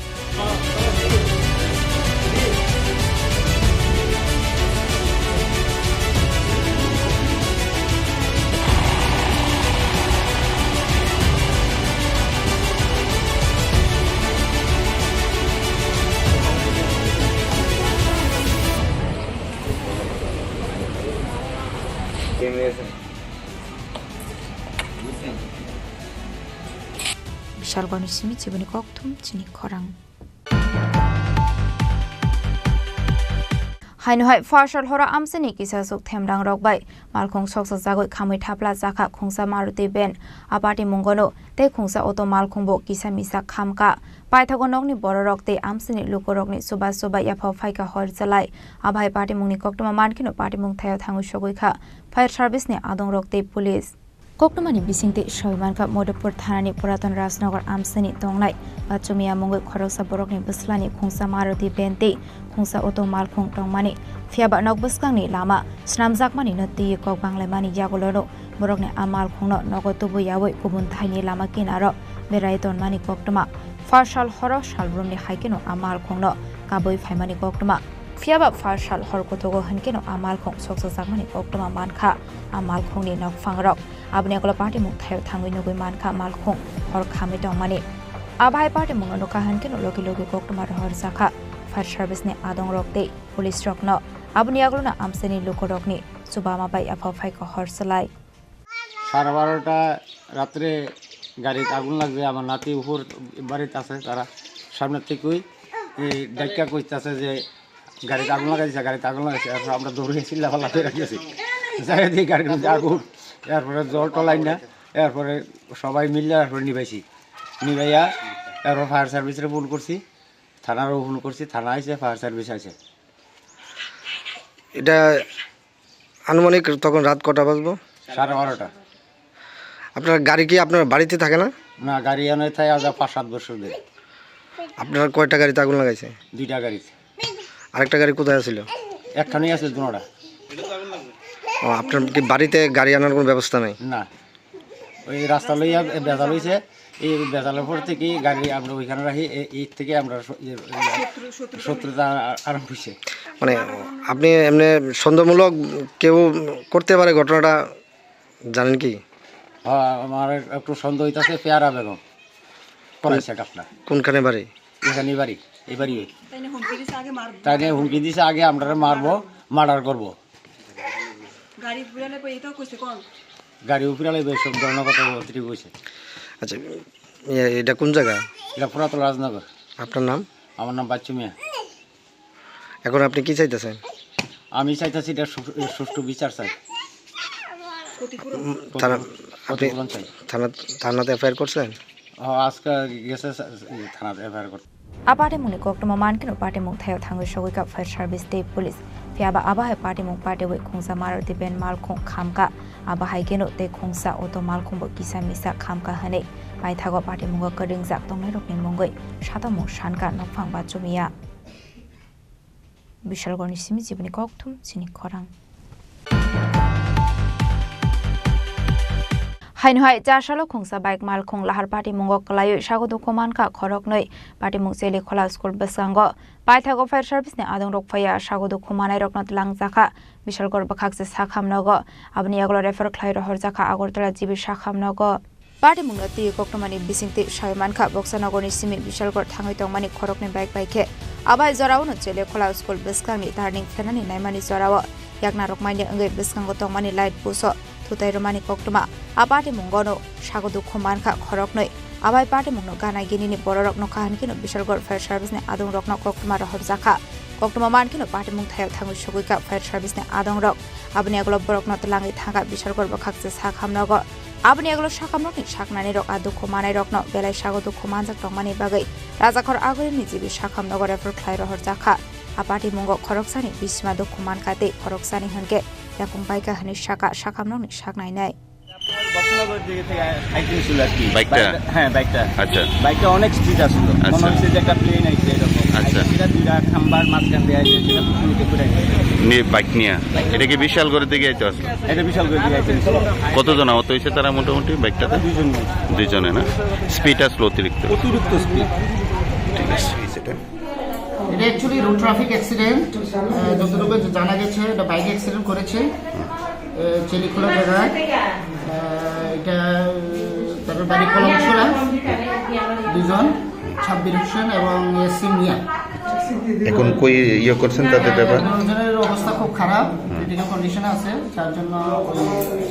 Shalgoni simi chibuni koktum Chini Khorang Hainu hai farshal hora amsani kisa suk themrang rokbai malkhong soksa jagoi khamai thapla jakha khongsa maruti ben apati mungono te khongsa auto malkhong bo kisa misa khamka paithago nokni bororok te amsani lukorokni suba yaphau phaika hor jalai abai party mungni koktoma mankino party mung thayo thangu sogoi kha fire service ni adong rokte police Koktomani bisingte Shoimanka Modapur Thanani Puratan Rasnagar Amsani Tonglai Bachumia Mongoi Khoroksa Borokni Buslani Khongsa Maruti Bente Khongsa Auto Malkhong Tongmani Fiaba Nokbuskangni Lama Snamjakmani Nati Kok Banglemani Yagoloro Borokni Amal Khongno Nogotubu Yawoi Kubun Thaini Lama Kinaro Beraiton Mani Koktoma Farshal Horo Shalbrumni Haikino Amal Khongno Kaboi Phaimani Koktoma Fiaba farshal horkotogo hankeno amal khong soksa sakmani koktoma mankha amal khongni nok fangrok abni akola party muk thayo thangoi nogoi mankha mal khong hor khami tongmani abai party muk anoka hankeno logi koktoma hor sakha fire service ni adong rokte police rokno abni aglona amseni lokorokni subama bai afa phai ko hor salai
12:30টা রাতে গাড়িতে আগুন লাগবে আমার নাতি উপর বাড়িতে আছে তারা সামনে থেকেই এই ডাক্কা কইতাছে যে গাড়িতে আগুন লাগাইছে এরপর আমরা দৌড়ে চিল্লাপাল্লা করে রাখিয়েছি জায়গা দিয়ে গাড়ির মধ্যে আগুন এরপরে জল টলাই না এরপরে সবাই মিলে এরপরে নিভাইয়া এরপর ফায়ার সার্ভিসে ফোন করছি থানারও ফোন করছি থানা আইছে ফায়ার সার্ভিস আছে
এটা আনুমানিক তখন রাত কটা বাজবো
12:30
আপনার গাড়ি কি আপনার বাড়িতে থাকে না
না গাড়ি আনে থাকে আজ 5-7 বছর ধরে
আপনার কয়টা গাড়িতে আগুন লাগাইছে
2টা গাড়িতে
আরেকটা গাড়ি কোথায় ছিল
একখানেই আছে দুনোটা
ও আপনার কি বাড়িতে গাড়ি আনার কোনো ব্যবস্থা নাই
না ওই রাস্তা লইয়া বেজাল হইছে এই বেজালের পর থেকে গাড়ি আমরা ওইখানে রাখি এই থেকে আমরা শত্রুতা আরম্ভ হইছে
মানে আপনি এমনি সন্দেহমূলক কেউ করতে পারে ঘটনাটা জানেন কি
আমার একটু সন্দেহ হইতাছে পেয়ারা বেগম করাইছে কাপলা
কোনখানে বাড়ি
এখানে বাড়ি এই বাড়ি তাইনে হুমকি দিছে আগে আমরা মারবো মার্ডার করবো গাড়ি উপরালে সব ধরনের কথা কইছে
আচ্ছা এটা কোন জায়গা
এটা পুরাতন রাজনগর
আপনার নাম
আমার নাম বাচ্চু মিয়া
এখন আপনি কি চাইতেছেন
আমি চাইতেছি এটা সুষ্ঠু বিচার চাই
থানাতে এফআইআর করছেন
আজকে গেছে থানাতে এফআইআর করতে
Aparte muni koktoma mankino party muk thayo thangoi shogoi ka fire service te police fiaba abahe party muk party wei khongsa maruti ben mal khong khamka abahai geno te khongsa auto mal khong bo kisa misa khamka hane bai thago party muk kading jak tongnai rokni mongoi shatamo shanka nokphang ba chumia bishal gorni simi jibuni koktum Chini Khorang Hainhai Jashalo Khongsa bike mal khong lahar party mungo kalayo sagodo koman ka khorok noi party mung sele khola school basango paithago fire service ne adong rok phaya sagodo khomanai roknat langjakha bishal gor bakhak se sakham nogo abni aglo refer khlai rohor jakha agortala jibi sakham nogo party मुंगती कोक्टमानी बिसिंगते शायमानखा बक्सानगरनि सिमी बिशालगढ़ थाङै तंमानि खरकनि bike बाइके आबाय जरावनो चेले खोला स्कुल बिस्कांनि टार्निं फेनानि नायमानि जराव yakna rokmaini अंगै बिस्कांगो तंमानि लाइट पुसो थुताइ रमानि कोक्टमा आ पार्टी मुंगनो सागदु खमानखा खरकनै आबाय पार्टी मुंगनो गानाय गिनिनि बररक नो काहानिकिनो बिशालगढ़ फायर सार्भिसनि आदं रकनो कोक्टमा रहर जाखा कोक्टमा मानकिनो पार्टी मुंग थायाव थाङै सगैका फायर सार्भिसनि आदं रक आबनि आगलो बरकनो तलाङै थाङा बिशालगढ़ बखाकसे साखामनगर आबनि आगलो साखामनकनि साकनानि रक आदु खमानाय रकनो बेलाय सागदु खमानजाक तंमानि बागै राजाखर आगरिनि जिबि साखामनगर एफर ख्लाय रहर जाखा आपाटी मुंगो खरकसानि बिस्मा दुखु मानकाते खरकसानि हनके याकुं बाइका हनि शाका शाखामनकनि साकनायनाय
বক্সনগর দিকে থেকে হাইকিং ছিল আর কি
বাইকটা?
হ্যাঁ বাইকটা
আচ্ছা
বাইকটা অনেক স্পিড আসছিল মনে হচ্ছে যে একটা প্লেন আইছে এরকম
আচ্ছা
সেটা দুইটা খাম্বার মাঝখান দিয়ে আইছে সেটা পুরোতে ঘুরে গেছে
নিয়ে বাইক নিয়ে এটা কি বিশাল করে দিকে আইতে আসলো?
এটা বিশাল করে দিয়ে আইছে
কতজন আহত হয়েছে তারা মোটামুটি বাইকটাতে? দুইজনে না? স্পিড আসলো অতিরিক্ত
স্পিড।
ঠিক আছে সেটা
এটা অ্যাকচুয়ালি রোড ট্রাফিক অ্যাক্সিডেন্ট যতটুকু জানা গেছে এটা বাইক অ্যাক্সিডেন্ট করেছে চেলিখোলা জায়গায় এটা তাদের বাড়ি কলমছড়া দুজন ছাব্বির হোসেন এবং ইয়াসিন মিয়া
এখন কই ইয়ে করছেন তাদের ব্যাপার?
দুজনের অবস্থা খুব খারাপ ক্রিটিক্যাল কন্ডিশনে আছে যার জন্য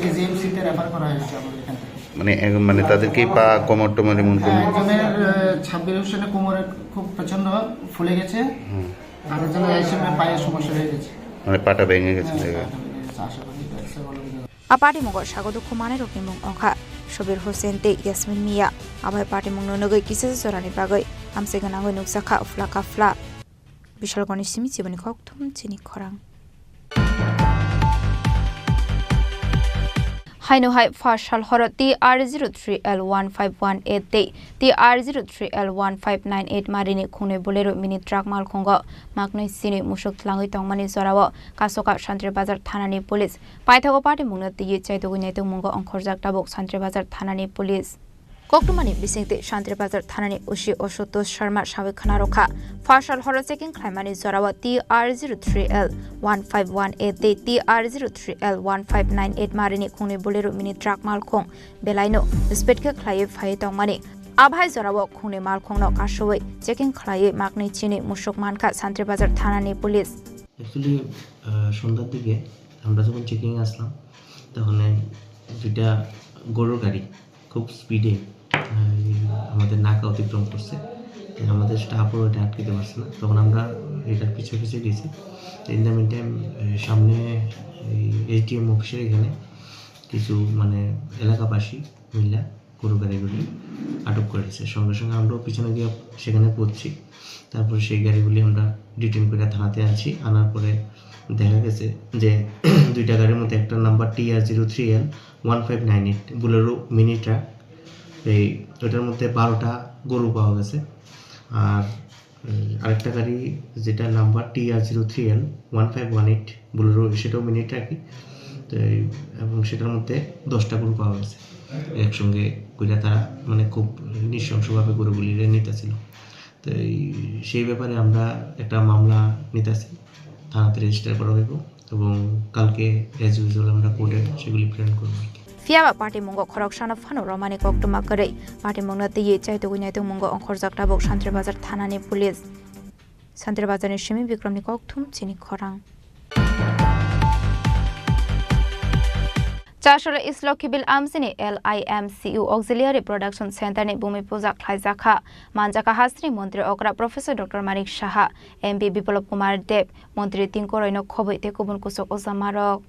এজিএমসি তে রেফার করা হয়েছে আমাদের এখান থেকে
মানে তাদেরকে পা কোমর টোমর এমন কোন
একজনের ছাব্বির হোসেনের কোমরে খুব প্রচন্ড ফুলে গেছে আর একজনের আইসিএমের পায়ে সমস্যা হয়ে গেছে
মানে পাটা ভেঙে গেছে
आपाटी मुंगो सागदु खमानाय रकनि मुं अंखा शबीर हुसैन ते यास्मिन मिया आबाय पार्टी मुंगनो नगै किसे जरानि बागै आमसे गनाङै नुकसाखा उफ्ला काफ्ला बिशालगढ़नि सिमी जिबनि खक्थुम चिनि खरां हाइनो हाइ फार्शाल हर TR03L1518 ते TR03L1598 मारिनि खुंनै बोलेरो मिनि ट्राक माल खुंगो मागनै सिनि मुसुक थलाङै तंमानि जराव कासका सान्त्रि बाजार थानानि पुलिस पाइथागो पार्टी मुंनो तिये चाइतोगै नाइतो मुंगो अंखरजाक दाबक सान्त्रि बाजार थानानि पुलिस कोक्टमानि बिसिंते सान्त्रि बाजार थानानि उसी असुतोष शर्मा साबै खना रखा फार्शाल हर चेकिं खायमानि जराव TR03L1518 ते TR03L1598 मारिनि खुंनै बोलेरो मिनि ट्राक माल खुं बेलायनो स्पीडके खायै फायै तंमानि आभाय जराव खुंनै माल खुंनो कासुबै चेकिं खायै मागनै चिनि मुसुक मानखा सान्त्रि बाजार थानानि पुलिस
एक्चुअली সন্ধ্যার দিকে আমরা যখন চেকিং আসলাম তখন দুইটা গরুর গাড়ি খুব স্পিডে আমাদের নাকা অতিক্রম করছে আমাদের স্টাফও এটা আটকাতে পারছে না তখন আমরা এটার পিছিয়ে পিছিয়ে গেছি ইন দ্য মিন টাইম সামনে এটিএম অফিসের এখানে কিছু মানে এলাকাবাসী মহিলা গরু গাড়িগুলি আটক করেছে সঙ্গে সঙ্গে আমরাও পিছনে গিয়ে সেখানে পৌঁছি তারপর সেই গাড়িগুলি আমরা ডিটেন করে থানাতে আনছি আনার পরে দেখা গেছে যে দুইটা গাড়ির মধ্যে একটা number TR03L1598 Bolero mini truck এই ওটার মধ্যে 12টা গরু পাওয়া গেছে আর আরেকটা গাড়ি যেটা নাম্বার TR03L1518 বুলেরো সেটাও মিনি ট্রাকই তো এবং সেটার মধ্যে 10টা গরু পাওয়া গেছে একসঙ্গে কইরা তারা মানে খুব নৃশংসভাবে গরুগুলি নিতেছিল তো সেই ব্যাপারে আমরা একটা মামলা নিতেছি থানাতে রেজিস্টার করা হইব এবং কালকে এজ ইউজুয়াল আমরা কোর্টে সেগুলি প্রেরণ করব
फियाबा पार्टी मुंगो खरकसाना फानो रमानि कोक्टमा गरै पार्टी मुंगनो तिये चाइतोगै नाइतो मुंगो अंखरजाक दाबक सान्त्रि बाजार थानानि पुलिस सान्त्रि बाजारनि सिमी बिक्रमनि कोक्थुम चिनि खरां चाशर इस्लकिबिल आमसिनि LIMCU ऑक्सिलियरी प्रोडक्शन सेंटर नि भूमि पूजा खाइजाखा मानजाका हास्रि मंत्री अग्रा professor doctor Manik Saha MP Biplab Kumar Deb मंत्री तिंकोरैनो खबै ते गुबुन कुसक अजामारक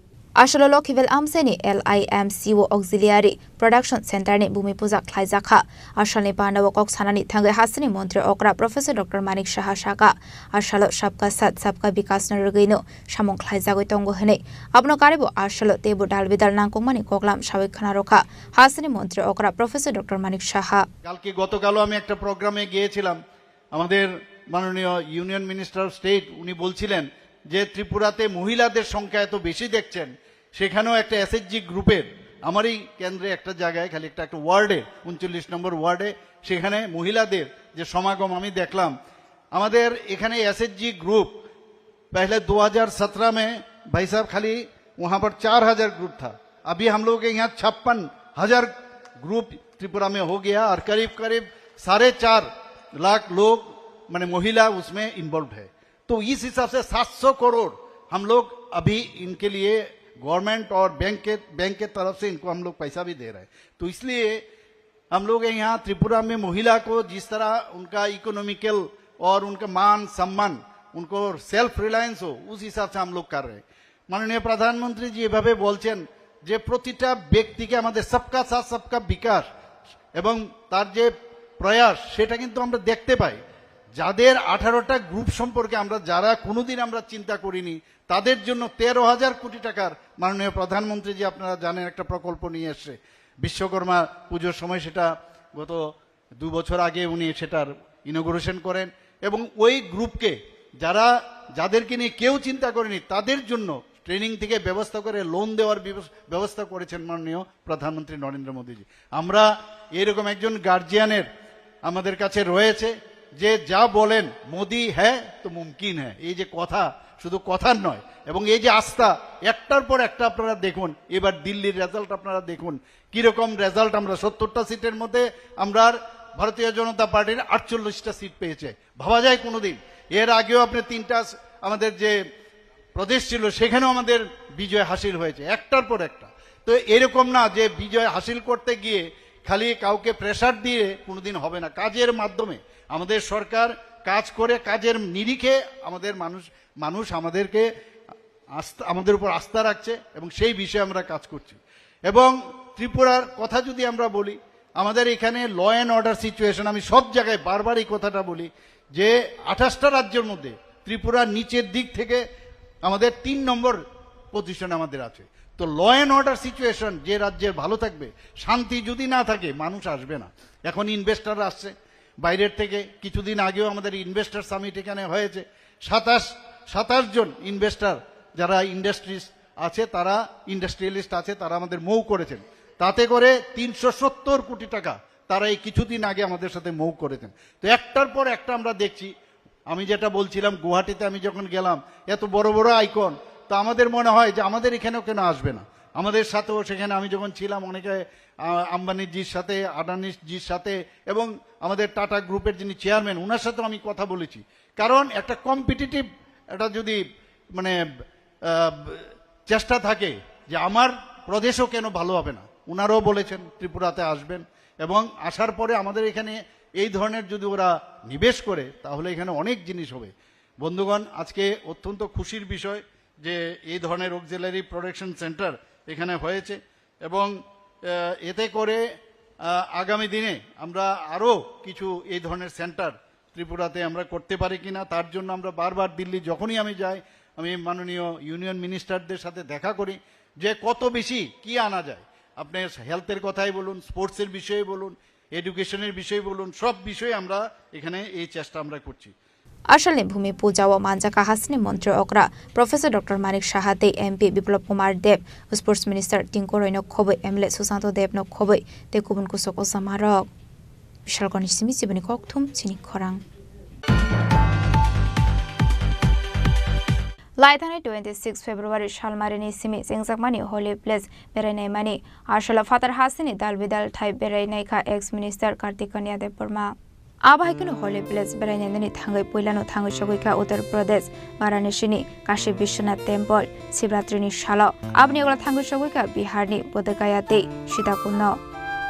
आशलो लकिबिल आमसिनि LIMCU ऑक्सिलियरी प्रोडक्शन सेंटर नि भूमि पूजा खाइजाखा आशलनि पांडव कक सानानि थांगै हास्रि मंत्री अग्रा प्रोफेसर डॉक्टर मानिक साहा साका आशलो सबका साथ सबका विकास नरगैनो सामं खाइजागै तंगो हनै आपनो कारिबो आशलो तेबो डालबिदाल नांगकमानि कोगलाम साबै खाना रखा हास्रि मंत्री अग्रा प्रोफेसर डॉक्टर मानिक साहा
কালকে গতকালও আমি একটা প্রোগ্রামে গিয়েছিলাম আমাদের মাননীয় ইউনিয়ন মিনিস্টার অফ স্টেট উনি বলছিলেন যে ত্রিপুরাতে মহিলাদের সংখ্যা এত বেশি দেখছেন সেখানেও একটা এসএইচজি গ্রুপের আমারই কেন্দ্রে একটা জায়গায় খালি একটা ওয়ার্ডে 39 নম্বর ওয়ার্ডে সেখানে মহিলাদের যে সমাগম আমি দেখলাম আমাদের এখানে एसएचजी ग्रुप पहले 2017 में भाई साहब खाली वहां पर 4000 ग्रुप था अभी हम लोग के यहाँ 56,000 ग्रुप त्रिपुरा में हो गया और करीब करीब 4.5 लाख लोग माने महिला उसमें इन्वॉल्व है। तो इस हिसाब से 700 करोड़ हम लोग अभी इनके लिए गवर्नमेंट और बैंक के तरफ से इनको हम लोग पैसा भी दे रहे हैं। तो इसलिए हम लोग यहाँ त्रिपुरा में महिला को जिस तरह उनका इकोनॉमिकल और उनका मान सम्मान, उनको सेल्फ रिलायंस हो, उस हिसाब से हम लोग कर रहे हैं। माननीय प्रधानमंत्री जी এভাবে বলছেন যে প্রতিটা ব্যক্তিকে আমাদের सबका साथ सबका বিকাশ এবং তার যে প্রয়াস সেটা কিন্তু আমরা দেখতে পাই। যাদের 18টা গ্রুপ সম্পর্কে আমরা যারা কোনোদিন আমরা চিন্তা করিনি তাদের জন্য 13,000 কোটি টাকার মাননীয় প্রধানমন্ত্রী জি আপনারা জানেন একটা প্রকল্প নিয়ে এসেছে। বিশ্বকর্মা পুজোর সময় সেটা গত 2 বছর আগে উনি সেটার ইনগুরেশন করেন এবং ওই গ্রুপকে যাদেরকে নিয়ে কেউ চিন্তা করেনি তাদের জন্য ট্রেনিং থেকে ব্যবস্থা করে লোন দেওয়ার ব্যবস্থা করেছেন মাননীয় প্রধানমন্ত্রী নরেন্দ্র মোদীজি। আমরা এরকম একজন গার্জিয়ানের আমাদের কাছে রয়েছে যে যা বলেন মোদি হ্যাঁ তো মুমকিন হ্যাঁ, এই যে কথা শুধু কথার নয় এবং এই যে আস্থা একটার পর একটা আপনারা দেখুন। এবার দিল্লির রেজাল্ট আপনারা দেখুন কিরকম রেজাল্ট। আমরা 70টা সিটের মধ্যে আমরা ভারতীয় জনতা পার্টির 48টা সিট পেয়েছে, ভাবা যায় কোনোদিন? এর আগেও আপনি 3টা আমাদের যে প্রদেশ ছিল সেখানেও আমাদের বিজয় হাসিল হয়েছে একটার পর একটা। তো এরকম না যে বিজয় হাসিল করতে গিয়ে খালি কাউকে প্রেসার দিয়ে কোনোদিন হবে না। কাজের মাধ্যমে আমাদের সরকার কাজ করে, কাজের নিরিখে আমাদের মানুষ আমাদেরকে আমাদের উপর আস্থা রাখছে এবং সেই বিষয়ে আমরা কাজ করছি। এবং ত্রিপুরার কথা যদি আমরা বলি, আমাদের এখানে ল অ্যান্ড অর্ডার সিচুয়েশন, আমি সব জায়গায় বারবার এই কথাটা বলি যে 28টা রাজ্যের মধ্যে ত্রিপুরার নিচের দিক থেকে আমাদের 3 নম্বর পজিশন আমাদের আছে। তো ল অ্যান্ড অর্ডার সিচুয়েশন যে রাজ্যের ভালো থাকবে, শান্তি যদি না থাকে মানুষ আসবে না। এখন ইনভেস্টার আসছে বাইরের থেকে, কিছুদিন আগেও আমাদের ইনভেস্টার সামিট এখানে হয়েছে। 27 জন ইনভেস্টার যারা ইন্ডাস্ট্রিজ আছে, তারা ইন্ডাস্ট্রিয়ালিস্ট আছে, তারা আমাদের মৌ করেছেন। তাতে করে 370 কোটি টাকা তারা এই কিছুদিন আগে আমাদের সাথে মৌ করেছেন। তো একটার পর একটা আমরা দেখছি। আমি যেটা বলছিলাম, গুয়াহাটিতে আমি যখন গেলাম এত বড় বড় আইকন, তো আমাদের মনে হয় যে আমাদের এখানেও কেন আসবে না। আমাদের সাথেও সেখানে আমি যখন ছিলাম অনেকে আম্বানিজির সাথে, আদানিজির সাথে এবং আমাদের টাটা গ্রুপের যিনি চেয়ারম্যান ওনার সাথেও আমি কথা বলেছি। কারণ একটা কম্পিটিটিভ একটা যদি মানে চেষ্টা থাকে যে আমার প্রদেশও কেন ভালো হবে না, ওনারাও বলেছেন ত্রিপুরাতে আসবেন এবং আসার পরে আমাদের এখানে এই ধরনের যদি ওরা নিবেশ করে তাহলে এখানে অনেক জিনিস হবে। বন্ধুগণ, আজকে অত্যন্ত খুশির বিষয় যে এই ধরনের অক্সিলারি প্রোডাকশন সেন্টার এখানে হয়েছে এবং এতে করে আগামী দিনে আমরা আরও কিছু এই ধরনের সেন্টার ত্রিপুরাতে আমরা করতে পারি কিনা, তার জন্য আমরা বারবার দিল্লি যখনই আমি যাই আমি মাননীয় ইউনিয়ন মিনিস্টারদের সাথে দেখা করি যে কত বেশি কি আনা যায়। আপনি হেলথের কথাই বলুন, স্পোর্টসের বিষয়ে বলুন, এডুকেশনের বিষয়ে বলুন, সব বিষয়ে আমরা এখানে এই চেষ্টা আমরা করছি।
আসলে ভূমি पूजा व मांजाका हासनी मंत्री अग्रा प्रोफेसर डॉक्टर मानिक शाहाते MP Biplab Kumar Deb sports minister Tinku Roy नखोबे एमएलए सुशांत देव नखोबे ते गुबुन कुसको समारोह विशालगढ़नि सिमी सिबनि कक्थुम चिनी खरां लाइथाने 26 फेब्रुवारी सालमारिनि सिमी जेंजाकमानि होली प्लेस बेरायनायमानि आरसला फातार हासिनि दालबिदाल थाइ बेरायनायखा एक्स मिनिस्टर कार्तिक कन्या देव बर्मा आबाहायखौनो होली प्लेस बेरायनायनि थाङै पहिलानो थाङै सगैखा उत्तर प्रदेश वाराणसीनि काशी विश्वनाथ टेम्पल शिवरात्रिनि सालाव आबनि अगला थाङै सगैखा बिहारनि बोधगया दै Sitakund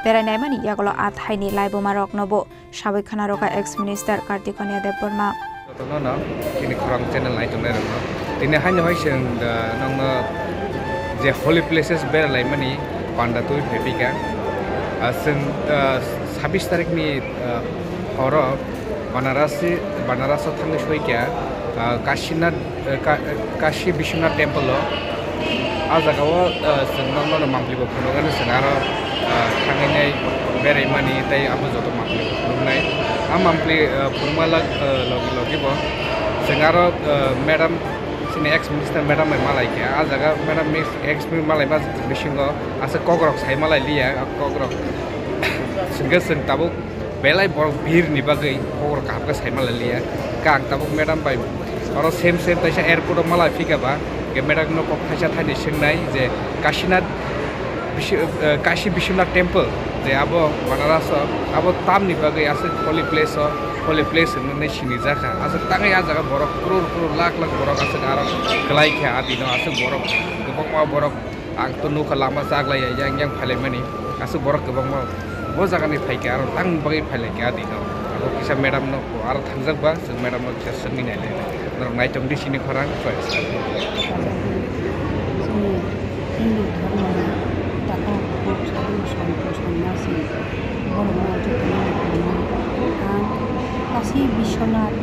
बेरायनायमानि यागला आथायनि लाइबोमा रकनबो साबैखाना रका x minister Kartik Kanya Deb Burma
तोनो चिनी खरां चैनल नायथुंनाय रंनो दिनै हायनो हायसों नोंनो जे होली प्लेसेस बेरायनायमानि पान्डातु फेबिका जों 26 तारिखनि हर बनारसआव थांनो सैखा काशी विश्वनाथ टेम्पल आ जागायाव जों नोंनो मांप्लिबो खुलुमगानो जों आरो थांनाय बेरायमानि ताय आबो जत मांप्लिबो खुलुमनाय आ मांप्लि खुलुमला लगिबो जों आरो मैडम सिनि एक्स मिनिस्टर मैडम मालायखे आ जागा मैडम एक्स मालायबा बिसिंगो आसे ककरक साइ मालाय लिया ककरक सिंगे जों ताबो बेलाय बर भीर नि बागै ककरक हाबगा साइ मालाय लिया काक ताबो मैडम बाय आरो सेम तैसा एयारपोर्ट मालाय फिगाबा के मैडम नो कक थाइसा थाइनि सोंनाय जे काशी विश्वनाथ टेम्पल जे अब बनारस अब तामनि बागै आसे होली प्लेस होननानै सिनायजाखा आसे ताङै आ जागा बरफ क्रर लाख बरफ आसे आरो गलायखा आदिनो आसे बरफ गोबां बरफ आंथ' नुखा लामा जाग्लाय yang फाइलायमानि आसे बरफ गोबां बो जागानि फायखा आरो तां बागै फायलायखा आदिनो आरो किसा मेडाम नो आरो थांजाबा जों मेडाम नो किसा सोंनि नायलाय नर नायतम दि सिनि खरां फरेस्ट
हिन्दु धर्मनि दाखौ साधु सन्त सन्यासि ब्रह्म जतन आं काशी बिश्वनाथ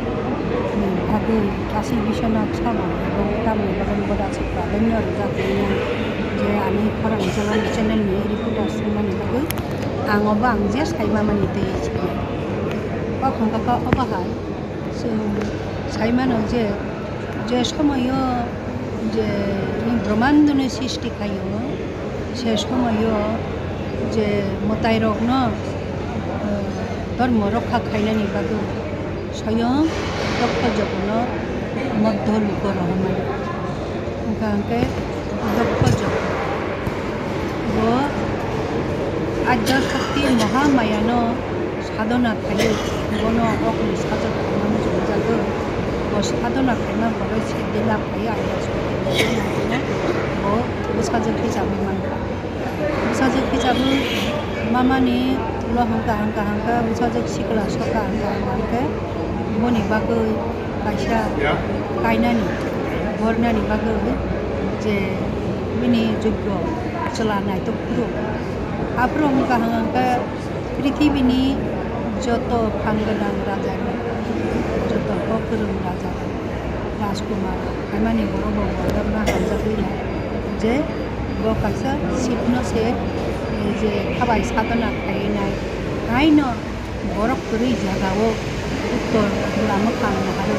बागै काशी बिश्वनाथ साबो एबं तामनि बागै बदासिफ्रा धन्यवाद जाफैनो जे आंनि खरां जलान चेनेलनि रिपर्टार सोंनानै बागै आङोबा आं जे साइमामानि दै सिगां बाखांगाखा अबाहाय जों साइमानो जे समायो जे ब्रह्मांडनि सृष्टि खायो से समायो जे मताय रखनो धर्म रक्षा खायनानि बागै स्वयं दक्ष जगनो मध्य लोक रहमान ओंखायनो दक्ष जग वो आद्य शक्ति महामायानो साधना खायो बनो अग्नि साधना खालामनो जंजागो वो साधना खायना बरो सिद्धिला खायो आद्य शक्ति वो बुसाजो खिजाबो मानखा बुसाजो खिजाबो मामानि लहंका बुसाजो सिकला सका हांका बनि बागै कायसा गायनानि बरनानि बागै जे बिनि जग्य चलानाय तो पुरो आप्रो हांका पृथ्वीनि जत फांगोनां राजा जत गोरों राजा राजकुमार खामानि बर' बावगारना हामजाबैना जे बकायसा सिपनो से जे थाबाय साधना खायनाय आइनो बरफ गोरै जागावो उत्तर लामखां आरो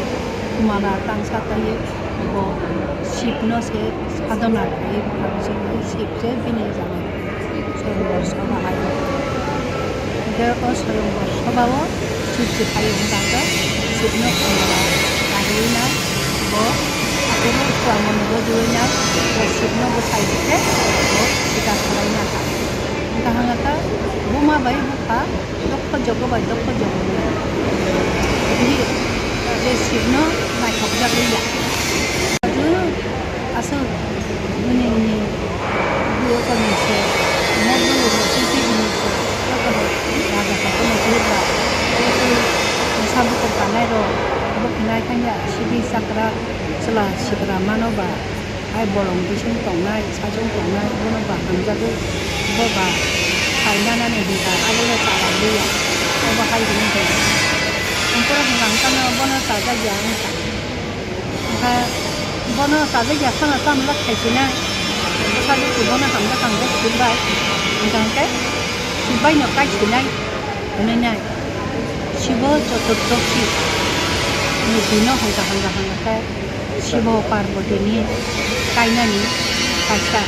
कुमारा तांसा तायो वो सिपनो से साधना खायो खामसे सिपसे बिनि जाबाय स्वयंवर सभा आयो दे स्वयंवर सभाव सिपसे खायो होनदांगा सिपनो कुमारा आरोना वो आरो कुमारनो जोयना सिपनो बसायते वो सिदा खालायना था गाहांगा बुमा बाय बुखा दक्ष जगबाय दक्ष जगनो बिदि जे सिपनो नायथबजागैया आरो आसो मने बियो कमिसे मदनो सिपि बिनिसे राजा खाखौनो जेब्ला साबुखौ बानाय र' बखिनाय खायनो सिबि साग्रा सोला सिग्रा मानोबा आइ बरं बिसों दंनाय साजों दंनाय बनोबा हामजागो बबा खायनानानै बिगा आबोला जालांगैया अबा हायगोन होयो ओमफ्राय हांगानो बनो साजाया ओमफ्राय बनो साजाया खाना खामला खायसिना साजोखौ बनो हामजा खांगा सिबाय ओंखायनो सिबायनो खायसिनाय होनाय शिव चतुर्दशी दिन हांगा शिव पार्वतीनि कायनानि कायसा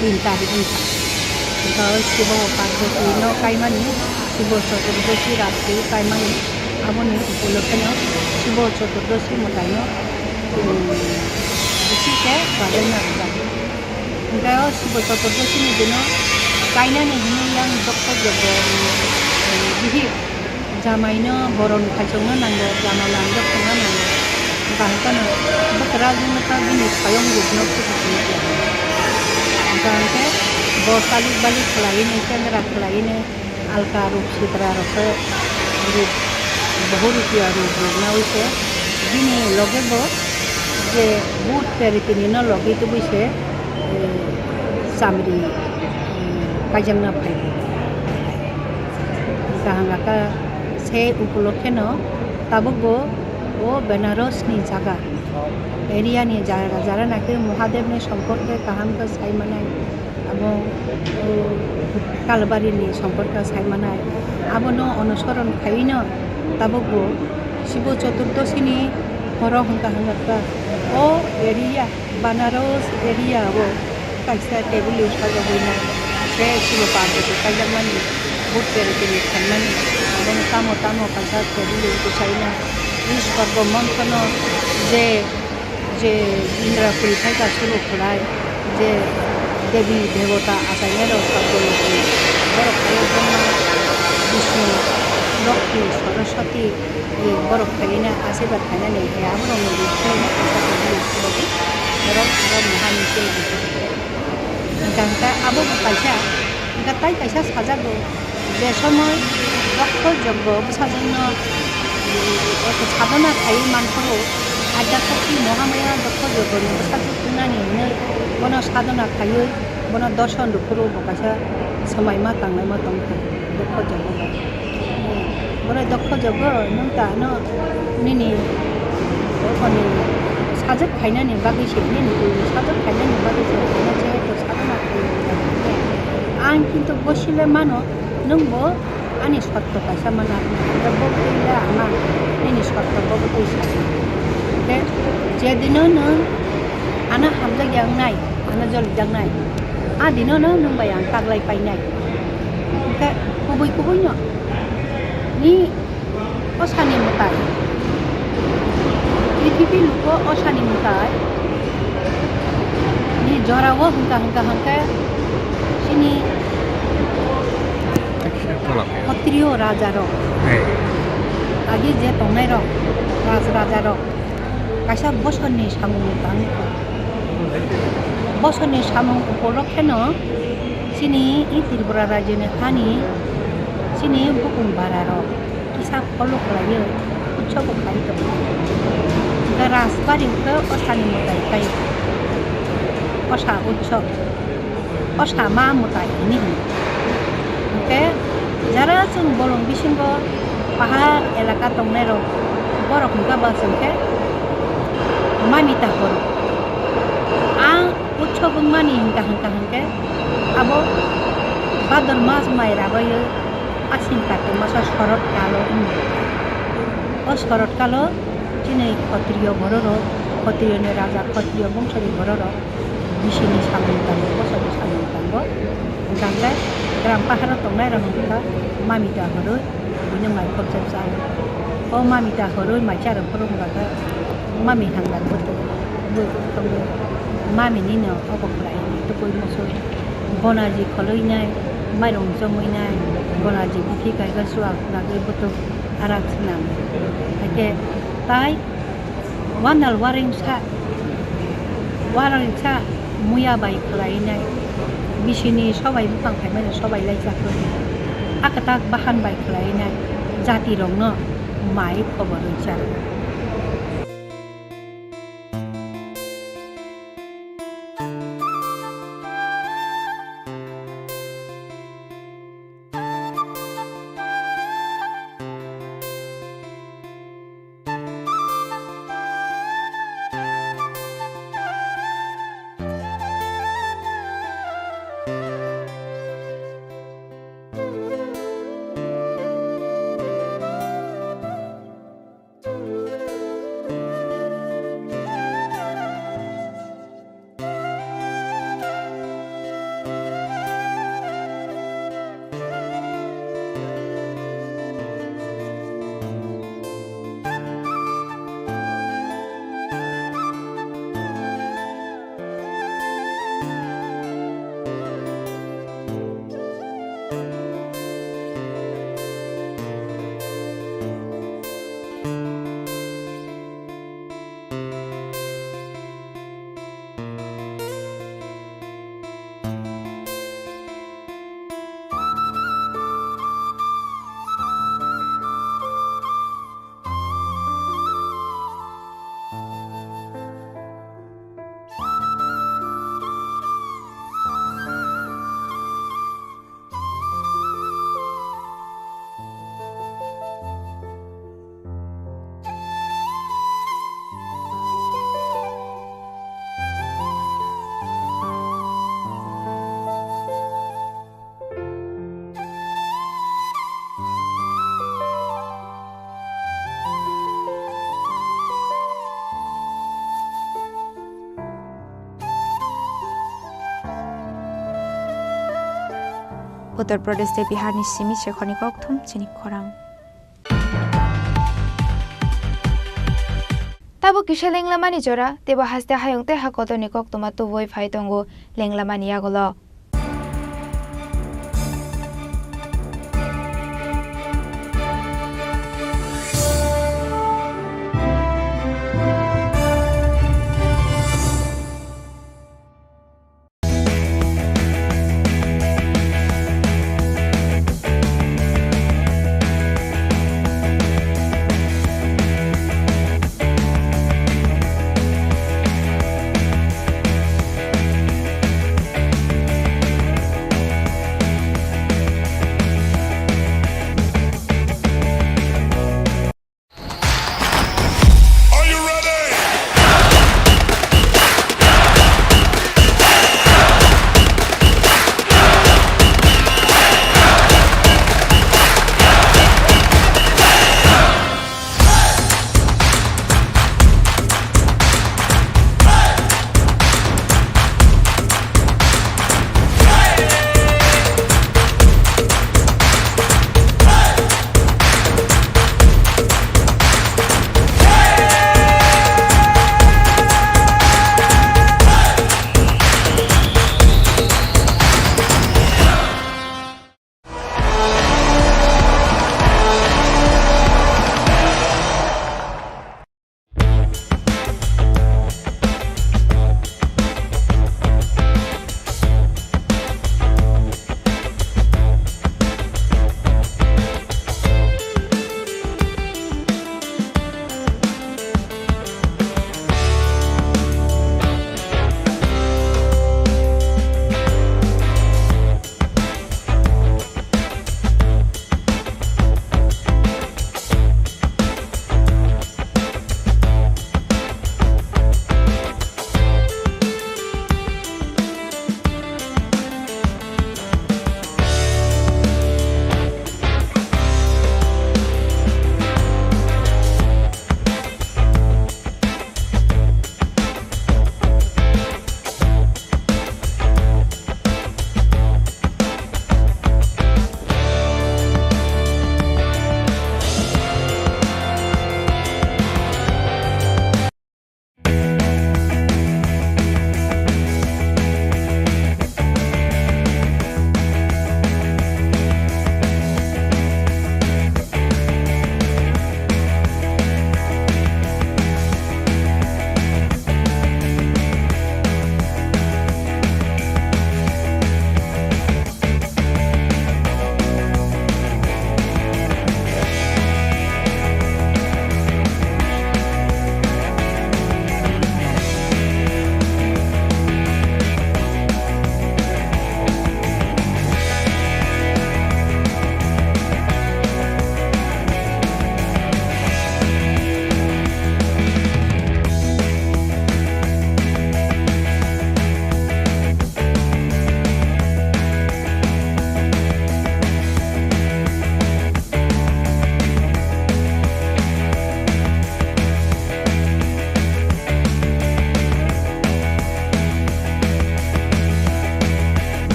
दिन तारिख ओमफ्राय शिव पार्वतीनो कायमानि शिव चतुर्दशी रात्रि कायमानि आबोनि उपलक्षेनो शिव चतुर्दशी मतायनो एसे बादायनो ओमफ्राय शिव चतुर्दशीनि दिनाव कायनानि हिनैयां दक्ष जगनि बिदि जामायनो बरन खायसंनो नांगौ जामालांनो थांनो नांगौ बाहायनो बोथोराजोंनो बिनि सायाव रुपनो फुजिनो ओमफ्राय बसालि बालि खालायनो सेंग्रा खालायनो आलका रूप सिद्रा रखो रूप बहु रुपिया रूप रुपनावैसे बिनि लगेबो जे बुट पेरिटिनिनो लगे तो बैसे सामरी कायजोंनो फायगो गाहांगा से उपलक्षेनो ताबुगो वो बेनारसनि जागा एरियानि जागा जारानाखि महादेवनि सम्पर्के काहामखौ सायमानाय आबो कालबारिनि सम्पर्के सायमानाय आबोनो अनुसरण खायनो ताबुगो शिव चतुर्दशीनि हर हंका हंगा ओ एरिया बनारस एरिया वो कायसा टेबल यूज खालामनाय से शिव पार्वती कायजामानि बुट पेरिटिनि खालामनानै आबोनो तामो तामो कायसा टेबल यूज खालामना ईश्वर ब्रह्मखौनो जे इंद्रा खुलिथाय गासैबो खुलाय जे देवी देवता आसायनेर सद्गुरुजी बर' फायजोंनो विष्णु लक्ष्मी सरस्वती बर' फायनो आशीर्बाद खायनानै आबोरावनो बिथांनो फैसाखौ बर' महानिसै गांता आबो कायसा गाताय कायसा साजागो जे समय रक्त यज्ञ साजनो एक साधना खायै मानफोरखौ आध्यात्मिक महामाया रक्त यज्ञनि साजु खुंनानै बनो साधना खायै बनो दर्शन दुखुरो बकासा समय मा तांनाय मा तंखौ रक्त यज्ञ बनो रक्त यज्ञ नों दानो निनि ओखनि साजोब खायनानै बागैसे निनि साजोब खायनानै बागैसे जे साधना आं किन्तु बसिले मानो नोंबो आंनि सत्य कायसा माना बबैला आमा निनि सत्य बबैसा बे जेदिनो नों आना हामजायांनाय आना जलियांनाय आदिनो नों बायां तागलाय पायनाय ओमफ्राय गुबैनो नि असानि मताय पृथ्वी लुको असानि मताय नि जरावो हंका सिनि क्षत्रिय राजा रो आगे जे तंनाय रो राजा रो कायसा बसरनि सामुं तां बसरनि सामुं उपलक्षेनो सिनि इ त्रिपुरा राज्योनि हानि सिनि बुकुम बारा रो किसा फलो खालायो उत्सव खालायो दा राजबारिखौ असानि मताय खाय असा उत्सव असा मा मताय नि ओके যারা जों बरं बिसिंग पाहाड़ एलाका दंनाय रो बरक गाबा जोंखे मामिता हरो आं उत्सव मानि हंके आबो भाद्र मास माइ राबायो आसिन काटे मासा शरत कालो ओ शरत कालो दिनै क्षत्रिय बररो क्षत्रियनि राजा क्षत्रिय बंशनि बररो बिसिनि सामोन दांगो बसनि सामोन दांगो गांलाय ग्राम पाहाड़ दंनाय रंगा मामिता हरो बिनो माइ खरचा जायो ओ मामिता हरो माइ चार फोरोंबागा मामि हांगार बोतो बोतो मामिनि न अबखलाय तो कोई मसो बनाजी खलैनाय माइरं जमैनाय बनाजी बिथि गायगा सुआ लागे बोतो आराखना एके ताइ वानाल वारिंसा मुया बाय खलायनाय बिसिनि सबाय बिफां खायमानो सबाय लायजाखो आकाताक बाहान बाय खलायनाय जाति रंनो माइ खबर होचार
उत्तर प्रदेश दे बिहारनि सिमी शेखरनि कक्थुम चिनी खरां Tabo kisha lenglamani jora tebo haste hayongte hakoto nikok tomato voi faitongo lenglamani yagolo.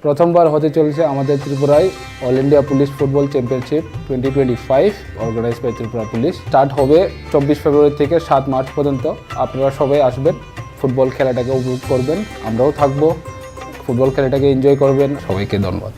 প্রথমবার হতে চলেছে আমাদের ত্রিপুরায় all India police football championship 2025 organise by Tripura police. Start হবে 24 ফেব্রুয়ারি থেকে 7 মার্চ পর্যন্ত। আপনারা সবাই আসবেন, ফুটবল খেলাটাকে উপভোগ করবেন, আমরাও থাকবো, ফুটবল খেলাটাকে এনজয় করবেন। সবাইকে ধন্যবাদ।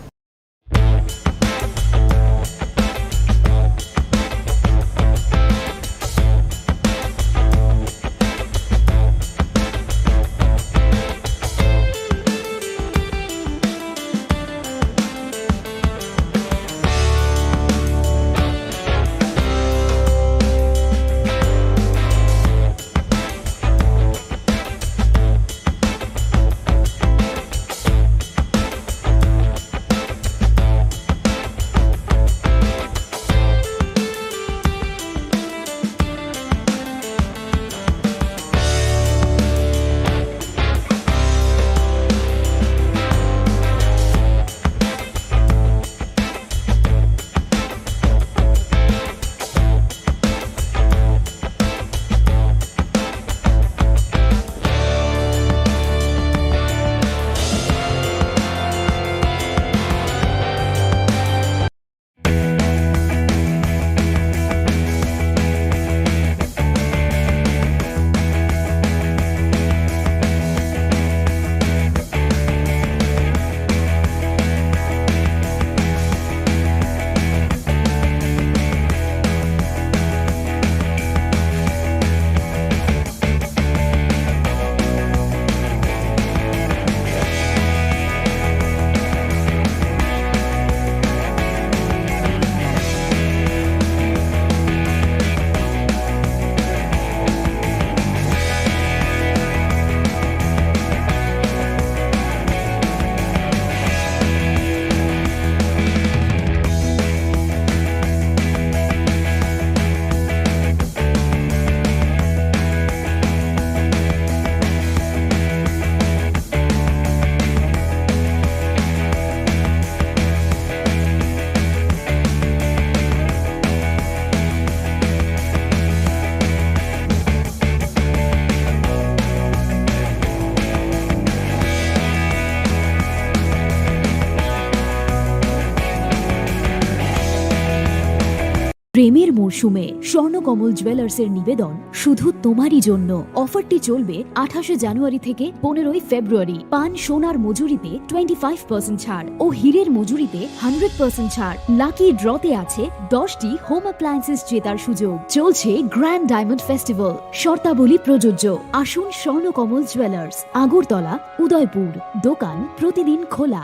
প্রেমের মরশুমে স্বর্ণকমল জুয়েলার্সের নিবেদন শুধু তোমারই জন্য। অফারটি চলবে 28 জানুয়ারি থেকে 15 ফেব্রুয়ারি। পান সোনার মজুরিতে 25% ছাড় ও হীরের মজুরিতে 100% ছাড়। লাকি ড্রতে আছে 10টি হোম অ্যাপ্লায়েন্সেস জেতার সুযোগ। চলছে গ্র্যান্ড ডায়মন্ড ফেস্টিভ্যাল, শর্তাবলী প্রযোজ্য। আসুন স্বর্ণকমল জুয়েলার্স, আগরতলা, উদয়পুর। দোকান প্রতিদিন খোলা।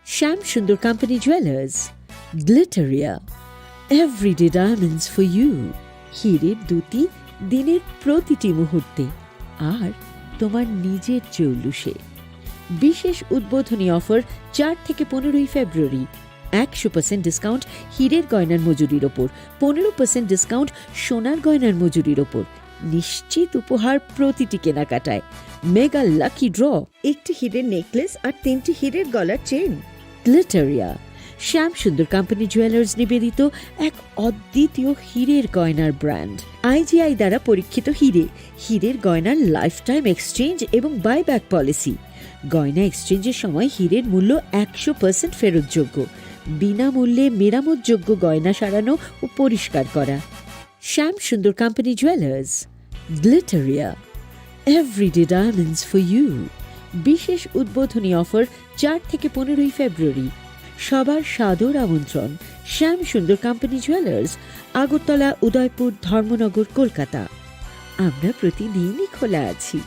Shyam Sundar company jewellers, Glitteria, everyday diamonds for you. হীরের দুটি দিনের প্রতিটি মুহূর্তে আর তোমার নিজের জৌলুসে। বিশেষ উদ্বোধনী অফার 4 থেকে 15 ফেব্রুয়ারি। 100% ডিসকাউন্ট হীরের গয়নার মজুরির ওপর, 15% ডিসকাউন্ট সোনার গয়নার মজুরির ওপর। নিশ্চিত উপহার প্রতিটি কেনাকাটায়। মেগা লাকি ড্র, একটি হীরের নেকলেস আর 3টি হীরের গলার চেন। গ্লিটারিয়া, শ্যাম সুন্দর কোম্পানি জুয়েলার্স নিবেদিত এক অদ্বিতীয় হীরের গয়নার ব্র্যান্ড। IGI দ্বারা পরীক্ষিত হীরে, হীরের গয়নার লাইফ টাইম এক্সচেঞ্জ এবং বাইব্যাক পলিসি। গয়না এক্সচেঞ্জের সময় হীরের মূল্য 100% ফেরতযোগ্য। বিনামূল্যে মেরামতযোগ্য গয়না সারানো ও পরিষ্কার করা। Shyam Sundar company jewellers, Glitteria, everyday diamonds for you. বিশেষ উদ্বোধনী অফার 4 থেকে 15 ফেব্রুয়ারি। সবার সাদর আমন্ত্রণ। শ্যাম সুন্দর কোম্পানি জুয়েলার্স, আগরতলা, উদয়পুর, ধর্মনগর, কলকাতা। আমরা প্রতিদিনই খোলা আছি।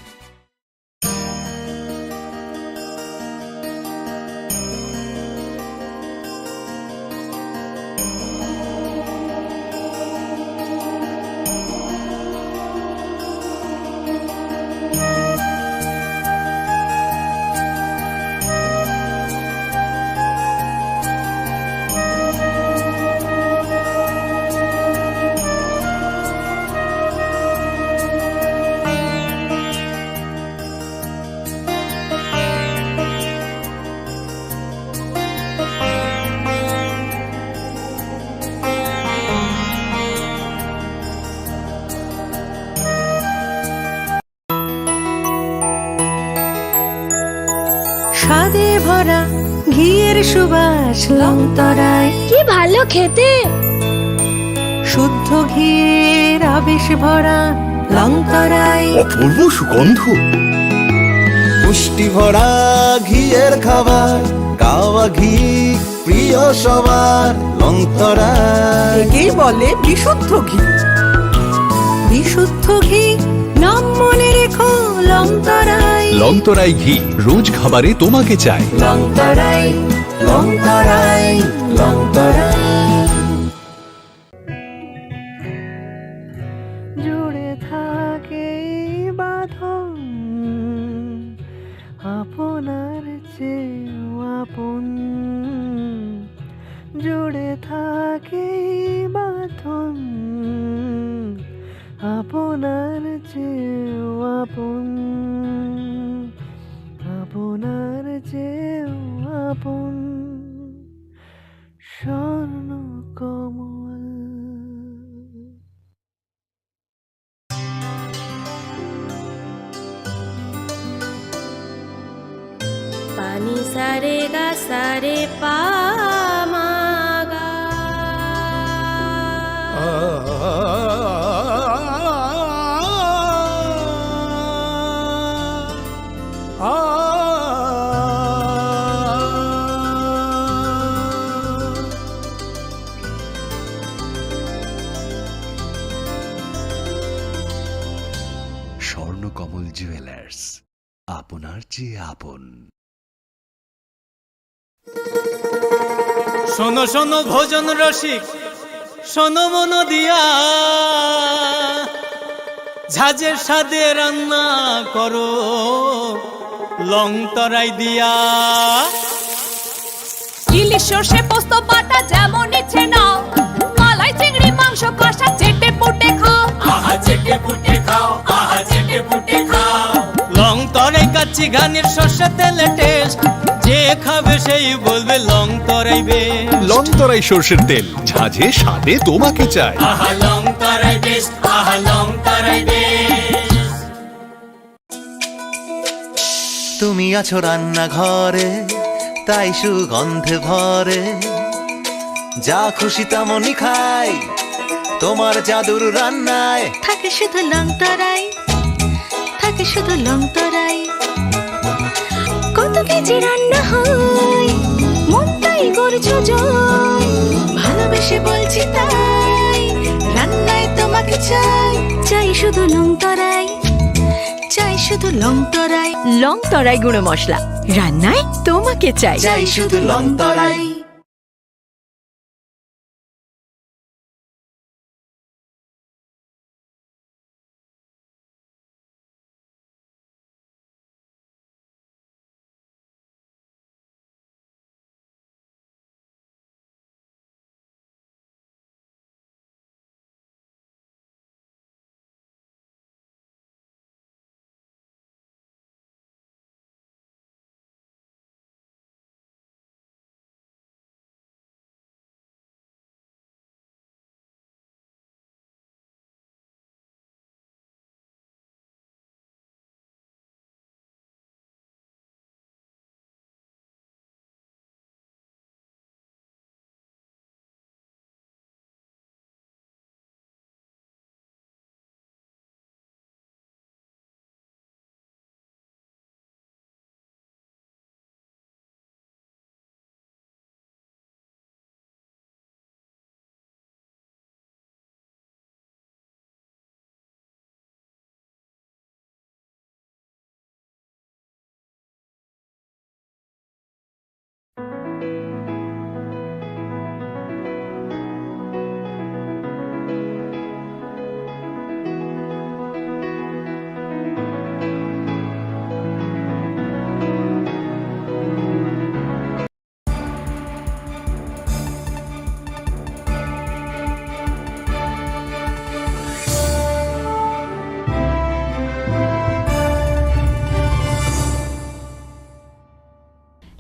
স্বাদে ভরা ঘিয়ের সুবাস লংতরায়, কি ভালো খেতে। শুদ্ধ ঘিয়ের আবেশ ভরা লংতরায়,
অপূর্ব সুগন্ধ। পুষ্টি ভরা ঘিয়ের খাবার, কাওয়া ঘি প্রিয় সবার লংতরায়।
একেই বলে বিশুদ্ধ ঘি। বিশুদ্ধ ঘি নাম মনে রেখো লংতরাই।
লংতরাই ঘি রোজ খাবারে তোমাকে চাই।
লংতরাই, লংতরাই, লংতরাই। জুড়ে থাকে বাঁধন আপনার চেয়েও আপন। জুড়ে থাকে বাঁধন আপনার চেয়েও আপন। আপনার চেয়েও আপন স্বর্ণ কমল।
পানি সারে গা সারে পা মা গা।
স্বর্ণকমল জুয়েলার্স, আপনার চেয়ে আপন।
শোনো শোনো ভোজন রসিক, শোনো মন দিয়া, ঝাঁঝের স্বাদে রান্না করো লংতরাই দিয়া।
ইলিশ সর্ষে পোস্ত বাটা যেমন ইচ্ছে নাও, মালাই চিংড়ি মাংস কষা চেটে পুটে খাও।
আহা চেটে পুটে খাও, আহা চেটে পুটে খাও। লংতরাই কাচ্চি ঘানির সর্ষে তেলে টেস্ট, যে খাবে সেই বলবে লংতরাই বেশ।
লংতরাই সর্ষের তেল, ঝাঁঝে স্বাদে তোমাকে চাই।
আহা লংতরাই বেশ, আহা লংতরাই বেশ।
তুমি আছো রান্নাঘরে, তাই সুগন্ধে ভরে, যা খুশি তেমনই খাই। তোমার জাদুর রান্নায়
থাকে শুধু লং তরাই, থাকে শুধু লং তরাই। কত কেজি রান্না হয় মনটাই করছো জয়, ভালোবেসে বলছি তাই রান্নায় তোমাকে চাই, চাই শুধু লং তরাই, চাই শুধু লং তরাই। লং তরাই গুঁড়ো মশলা, রান্নায় তোমাকে চাই, চাই শুধু long Terai.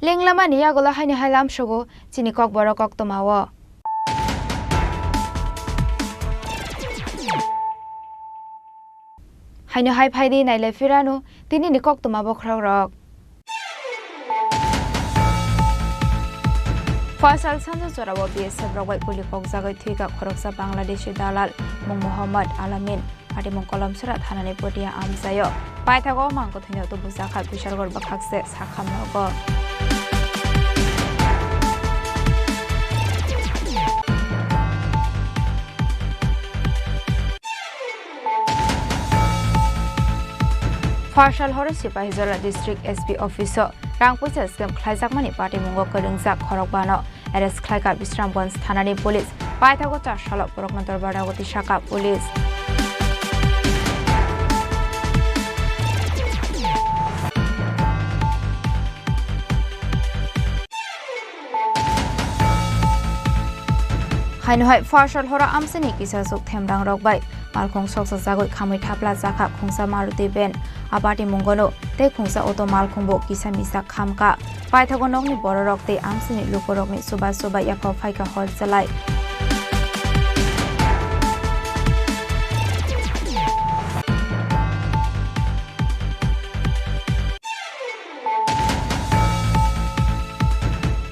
Lenglama niya gola haini hailam shogo chini kokborok koktomawo. Haino hai phaidi naile firanu tini ni koktomabo khrogrok. Fasal sanjo jorawo BSF rogbai puli kokjagai thuika khoroksa Bangladeshi dalal mung Muhammad Alamin Pati mung kolam surat hanane potia amsayo. Paithago mangko thino to busakha bishargor bakhakse sakhamnogo. Partial Horror Sipahizora District SP Officer Rangpusa Scam Klaijakmani Party Mungo Kerengjak Khorokbano Arrest Klaika Bisramgons Thanani Police Paithago Charshalo Poroknantor Badagoti Shaka Police Hainohai Partial Horror Amsini Kisasuk Themrang Rokbai Malkhong Soksa Jagoi Khamui Thapla Jakha Khongsa Maruti Ben Abati Mungono Te Khongsa Auto Malkhongbo Kisa Misa Khamka Paithago Nokni Bororok Te Amsini Lukorokni Suba Suba Yakho Phaika Hol Chalai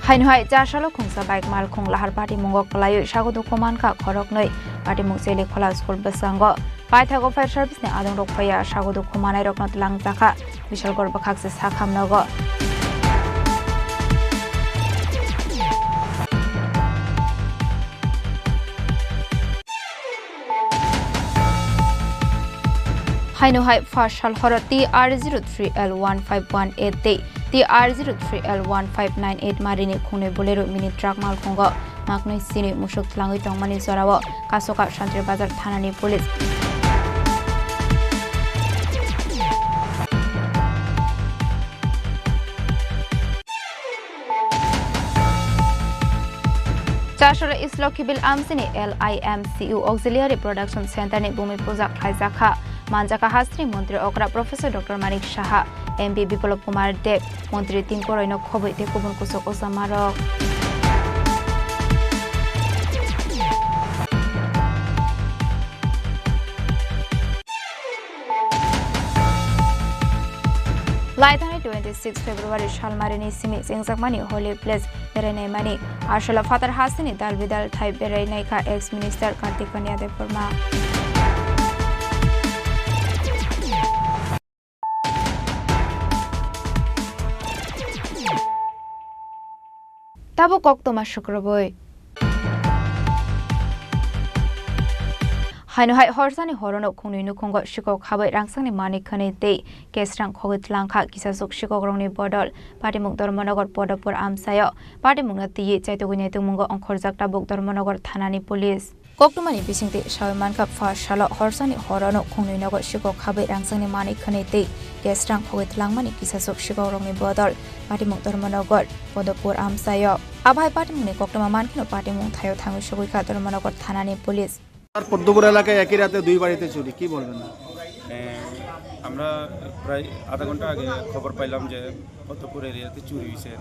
Hainohai Jashalo Khongsa Bike Malkhong Lahar Party Mungok Palayu Shagodu Komanka Khoroknoi Party Mungseli Khola School Basango Paithago Fire Service ne Adong Rokpaya Shagodu Komanai Roknot Lang Jakha Bishalgor Bakhakse Sakhamnogo Hainohai Partial Horror TR03L1518 TR03L1598 Marini Khune Bolero Mini Truck Malkhongo Magnoi Sini Mushuk Langui Tongmani Zorawo Kasoka Shantri Bazar Thanani Police Chashara Islokibil Amsini LIMCU Auxiliary Production Center ni Bumi Puja Khaizakha Manjaka Hastri Montri Okra Professor Dr. Manik Shaha MP Biplop Kumar Dev Montri Tinkoraino Khoboi te Kubun Kusok Osamarok Laithani 20 26 February Shalmarini Simi Singzakmani Holy Place Berenai Mani Arshala Father Hasini Dal Vidal Thai Berenai Ka ex Minister Kartikanya Deporma Tabo Koktoma Shukraboi Hainu Hai Horsani Horono Kuninu Kungo Shiko Kabai Rangsani Mani Kane Day Kesrang Kogit Langka Kisasuk Shiko Groni Bodol Party Muk Dormonogor Podapur Amsayo Party Munati Chaitugunya Tumungo on Korzak Tabuk Dormonogor Thanani Police Koktumani Bisingti Shaman Kap Fa Shalo Horsani Horono Kuninu Shiko Kabai Rangsani Mani Kane Day Kesrang Kogit Langmani Kisasuk Shiko Groni Bodol Party Muk Dormonogor Podapur Amsayo Abai Party Muni Koktuma Kino Party Muk Thayo Thangu Shugika Dormonogor Thanani Police
আর পদ্মপুর এলাকায় একই রাতে দুই বাড়িতে চুরি কি বলবেন
আমরা প্রায় আধা ঘন্টা আগে খবর পাইলাম যে পদ্মপুর এরিয়াতে চুরি হয়েছে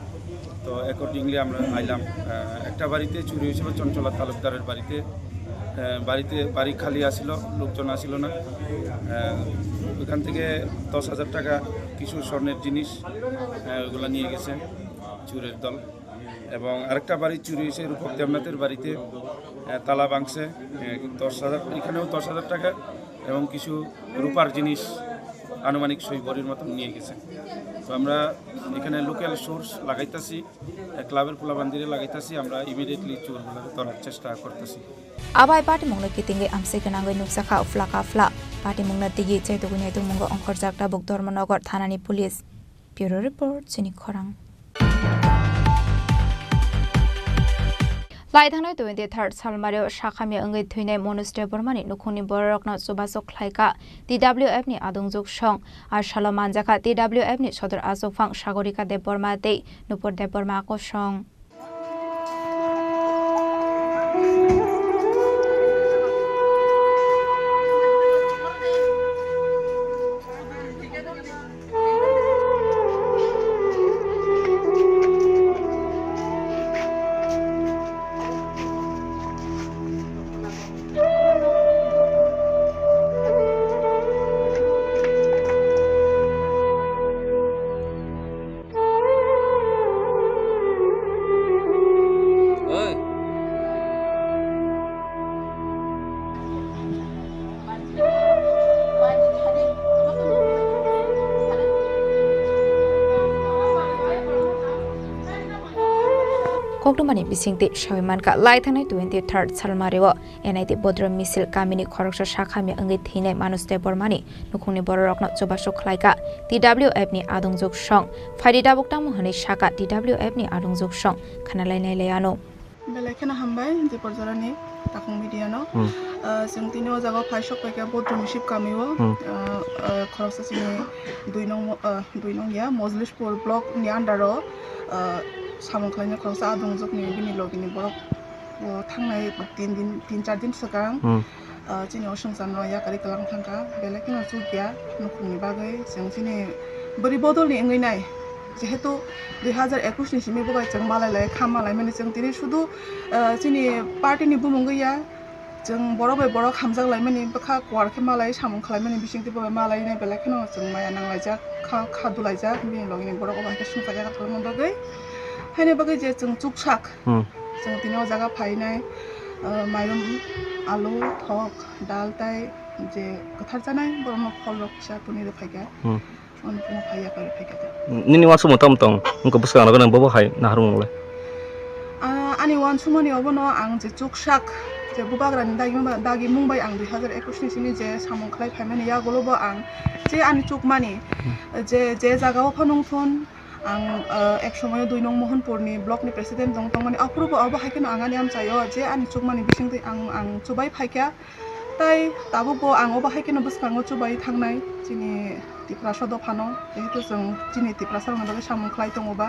তো অ্যাকর্ডিংলি আমরা আইলাম একটা বাড়িতে চুরি হয়েছিল চঞ্চলা তালুকদারের বাড়ি খালি আসিল লোকজন আসিল না ওখান থেকে 10,000 টাকা কিছু স্বর্ণের জিনিস ওগুলো নিয়ে গেছে চুরের দল এবং আরেকটা বাড়ি চুরি হয়েছে রূপক দেবনাথের বাড়িতে তালা ভাঙছে 10,000 এখানেও 10,000 টাকা এবং কিছু রূপার জিনিস আনুমানিক 100 ভরির মতো নিয়ে গেছে তো আমরা এখানে লোকাল সোর্স লাগাইতাছি ক্লাবের পোলাবান্দিরে লাগাইতাছি আমরা ইমিডিয়েটলি চোরগুলোকে ধরার চেষ্টা করতেছি
Abai Party Mungla Kitinge Amse Kanangai Nuksaka Flaka Fla Party Mungla Tigi Chaitugunya Tumungo Onkorjak Tabuk Dormonogor Thanani Police Bureau Report Chini Khorang Laithanai 23rd Salmario Shakhamia Angai Thuine Monastery Bormani Nukuni Borokna Subasok Klaika TWF ni Adungjuk Shong Ar Shalomanjaka TWF ni Sodor Azofang Shagorika de Borma de Nupur de Borma Ko Shong Koktumani Bisingti Shawimanka Laithanai 23rd Salmario NIT Bodram Misil Kamini Khoroksha Shakhami Angi Thine Manuste Bormani Nukuni Borokna Chobasho Klaika TWF ni Adungjuk Shong Faidi Dabukta Mohani Shaka TWF ni Adungjuk Shong Khanalai Leano
Belekena Hambai de Porzarani Takung Mediano Sentino Zago Paishok Peka Bodrum Ship Kamiwo Khoroksa Sini Duinong ya Mozlishpur Block Niandaro Samongklanya Khoroksa Adungjuk ni Bini Logini Borok Thangnai 3-4 din Sakang Chini Oshongsanno ya Kari Kalang Thangka Belekena Jugya Nukungni Bagai Seng Chini Bari Bodol ni Enginai যেহেতু 2021 ni simi bobai jeng malai khamalai mani jeng tini sudu chini party ni bumungya jeng borok bai borok hamjak lai mani bakha kwar khe malai samung khlai mani bisingti bobai malai nai belakeno jeng maya nanglai jak khadulai jak bini logini borok obai khe sungka jaga khalmon bagai haine bagai je jeng chuksak jeng tini o jaga phainai mairum alu thok dal tai je kathar janai borok phol rok kisa tuni ro phaiga
Nini wan sumo tam tong ngko buska na ganang bobo hai na harung le
ani wan sumo ni obono ang je chuksak je bubagran dagi mumbai ang 2021 ni sini je samong khlai phaimani ya golobo ang je ani chukmani je jagao phanungthon ang ek somoy 2 nong mohanpurni block ni president jong tongmani aprubo abo haikeno angani am chayo je ani chukmani bisingti ang chubai phaikya tai tabubo ang obo haikeno buskango chubai thangnai chini Tiprasa do phano jehetu jeng chini tiprasa rong bagai samung khlai tongoba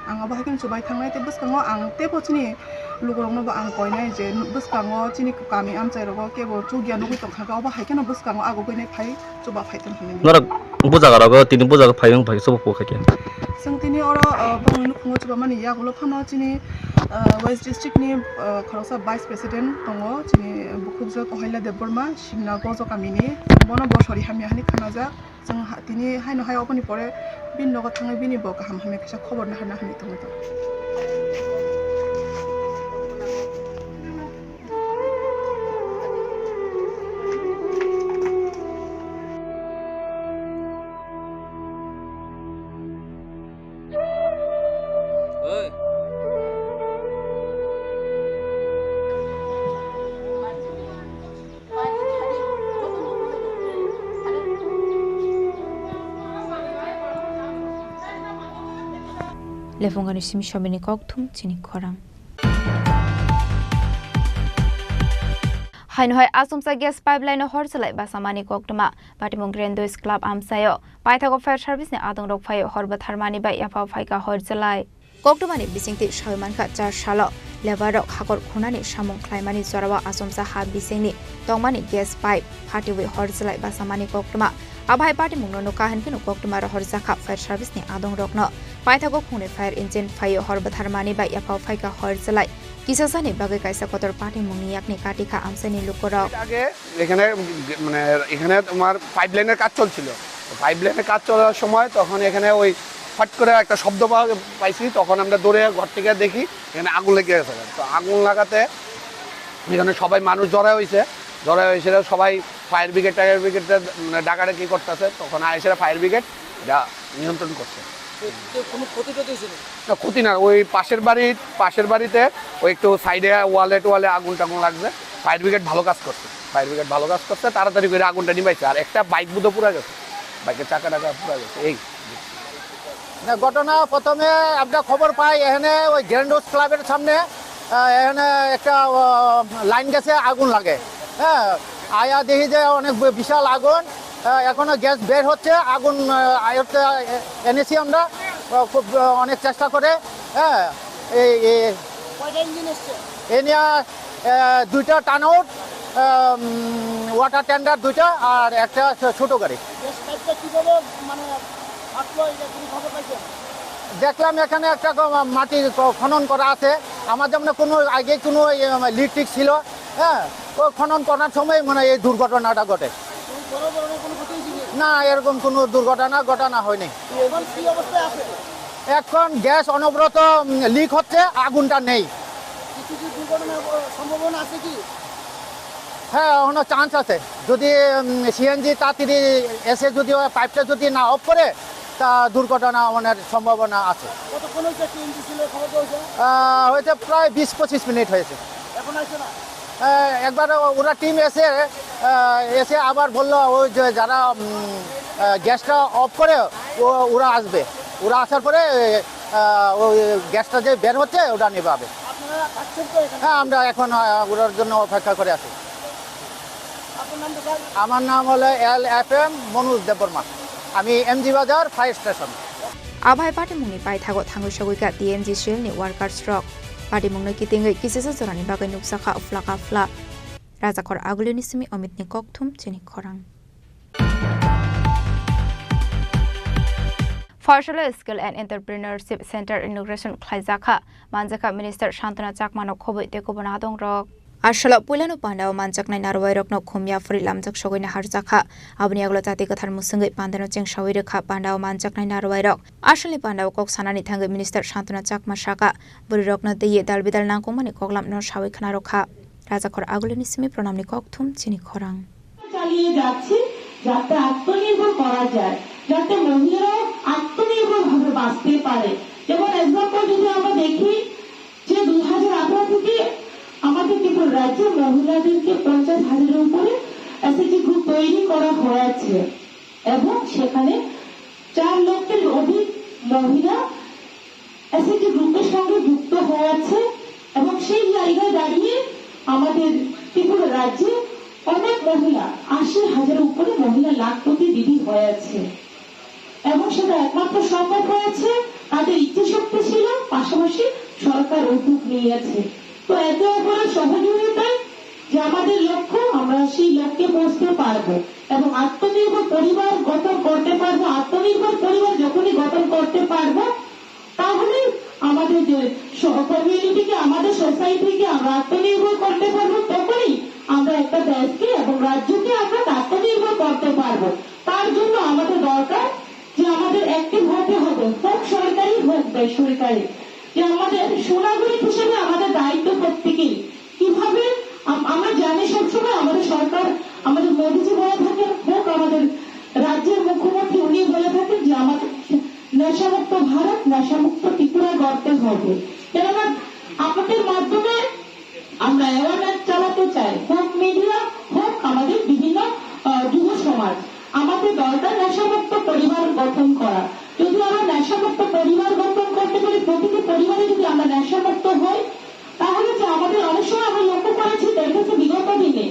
ang abo hakin chubai thangnai te buskango ang tebo chini lugorongno ba ang koinai je buskango chini kami amchai rogo kebo chugya nugui tongkha abo haikeno buskango ago goinai phai chuba phaiton hini
nora buja garago tini buja phayong phai sobo po khake
jeng tini oro bongni khungo chuba mani yagulo phano chini West District ni Khoroksa Vice President tongo chini bukhubjak Ohaila Deborma Shimna Gojo Kamini bono bosori hamya hani khanaja जों दिनै हायनो हायाव पनि परे बिन नगद थाङै बिनि बो गाहाम हामे खायसा खबर नाहरनो हानि दङ दं
Lefungani simi shomini kokthum Chini Khorang Hainhoi asumsa gas pipeline horselai basamani koktuma Batimung Grandois Club amsayo Paithago fire service ni adong rok phayo horba tharmani ba yafa phaika horselai Koktumani bisingti shaimanka 4 salo lebarok hakor khunani samung khlaimani jorawa asumsa ha bisingni tongmani gas pipe phatiwi horselai basamani koktuma Abhai party mungno no kahan kinu koktuma ro horjaka fire service ni adong rokno Paithago khune fire engine phayo horba tharmani ba yafa phaika horselai Kisasani bagai kaisa kotor party mungni yakni katika amsani lukorok
আগে এখানে মানে এখানে তোমার পাইপলাইনের কাজ চলছিল পাইপলাইনের কাজ চলার সময় তখন এখানে ওই ফট করে একটা শব্দ পাইছি তখন আমরা দৌড়ে ঘর থেকে দেখি এখানে আগুন লেগে গেছে তো আগুন লাগাতে এখানে সবাই মানুষ জড়ো হয়েছে সবাই ফায়ার ব্রিগেড টায়ার ব্রিগেডের ডাকাটা কি করতেছে তখন আইসে ফায়ার ব্রিগেড এটা নিয়ন্ত্রণ করছে
কোনো ক্ষতি হয়েছিল
না ক্ষতি না ওই পাশের বাড়িতে ওই একটু সাইডে ওয়ালে আগুন টাগুন লাগছে ফায়ার ব্রিগেড ভালো কাজ করছে তাড়াতাড়ি করে আগুনটা নিভাইছে আর একটা বাইক বুধো পুরা গেছে বাইকের চাকা পুরা গেছে এই
ঘটনা প্রথমে আমরা খবর পাই এখানে ওই গ্র্যান্ডোস ক্লাবের সামনে এখানে একটা লাইন গেছে আগুন লাগে হ্যাঁ আয়া দেখি যে অনেক বিশাল আগুন এখনো গ্যাস বের হচ্ছে আগুন আয়ত্তে এনেছি আমরা খুব অনেক চেষ্টা করে হ্যাঁ এই নিয়ে দুইটা টার্ন আউট ওয়াটার ট্যান্ডার দুইটা আর একটা ছোট গাড়ি দেখলাম এখানে একটা মাটি খনন করা আছে আমার যেমন কোনো আগে কোনো লিক ছিল হ্যাঁ ও খনন করার সময় মানে এই দুর্ঘটনাটা ঘটে না এরকম কোনো ঘটনা হয়নি এখন গ্যাস অনবরত লিক হচ্ছে আগুনটা নেই সম্ভাবনা আছে কি হ্যাঁ এখনো চান্স আছে যদি সিএনজি তাড়াতাড়ি এসে যদি পাইপটা যদি না অফ করে তা দুর্ঘটনা হওয়ার সম্ভাবনা আছে হয়েছে প্রায় 20-25 মিনিট হয়েছে একবার ওরা টিম এসে আবার বললো ওই যে যারা গ্যাসটা অফ করে ওরা আসবে ওরা আসার পরে ওই গ্যাসটা যে বের হচ্ছে ওটা নেভাবে হ্যাঁ আমরা এখন ওটার জন্য অপেক্ষা করে আছি আমার নাম হলো LFM মনোজ দেববর্মা আমি এমজি বাজার fire station
Abhai party mungni paithago thangoi shogoika DMG shell ni workers rock party mungno kitingoi kisisa jorani bagai nuksaka uflaka fla Rajakor agulini simi omitni kokthum Chini Khorang Farshala Skill and Entrepreneurship Center Inauguration Khlaijaka Manjaka Minister Shantana Chakmano khoboi tekobona dong rok Ashalo Pulano Pandao Manjaknai Narwairok no Khumya Free Lamjak Shogoina Harjaka Abni Aglo Tati Kathar Musungai Pandano Cheng Shawiraka Pandao Manjaknai Narwairok Ashali Pandao Kok Sanani Thangai Minister Shantana Chakma Shaka Burirok no Deye Dalbidal Nangkomani Koklam no Shawi Khanarokha Rajakor Agulini Simi Pronamni Kokthum Chini Khorang
চালিয়ে যাচ্ছে যাতে আত্মনির্ভর করা যায় যাতে মহিলারা আত্মনির্ভরভাবে বাঁচতে পারে যেমন এক্সাম্পল যদি আমরা দেখি যে 2018 থেকে আমাদের ত্রিপুরা রাজ্যে মহিলাদেরকে 50,000-এর উপরে এসএইচজি গ্রুপ তৈরি করা হয়েছে এবং সেখানে 4 লক্ষের অধিক মহিলা এসএইচজি গ্রুপের সঙ্গে যুক্ত হয়েছে এবং সেই জায়গায় দাঁড়িয়ে আমাদের ত্রিপুরা রাজ্যে অনেক মহিলা 80,000-এর উপরে মহিলা লাখপতি দিদি হয়েছে এবং সেটা একমাত্র সম্ভব হয়েছে তাদের ইচ্ছে শক্তি ছিল পাশাপাশি সরকার উদ্যোগ নিয়েছে তো একে অপরের সহযোগিতায় যে আমাদের লক্ষ্য আমরা সেই লক্ষ্যে পৌঁছতে পারবো এবং আত্মনির্ভর পরিবার গঠন করতে পারবো আত্মনির্ভর পরিবার যখনই গঠন করতে পারবো তাহলে আমাদের যে কমিউনিটিকে আমাদের সোসাইটিকে আমরা আত্মনির্ভর করতে পারবো তখনই আমরা একটা দেশকে এবং রাজ্যকে আমরা আত্মনির্ভর করতে পারবো তার জন্য আমাদের সরকারে যে আমাদের সুনাগরিক হিসেবে আমাদের দায়িত্ব প্রত্যেকেই কিভাবে আমরা জানি সবসময় আমাদের সরকার আমাদের মোদীজি বলে থাকেন হোক আমাদের রাজ্যের মুখ্যমন্ত্রী উনি বলে থাকেন যে আমাদের নেশামুক্ত ভারত নেশামুক্ত ত্রিপুরা গড়তে হবে কেননা আপনাদের মাধ্যমে আমরা অ্যাওয়ারনেস চালাতে চাই হোক মিডিয়া হোক আমাদের বিভিন্ন যুব সমাজ আমাদের দরকার নেশামুক্ত পরিবার গঠন করা যদি আমরা নেশামুক্ত পরিবার গঠন করতে পারি প্রতিটি পরিবারে যদি আমরা নেশামুক্ত হই তাহলে যে আমাদের অনেক সময় আমরা লক্ষ্য করেছি দেখেছি বিগত দিনে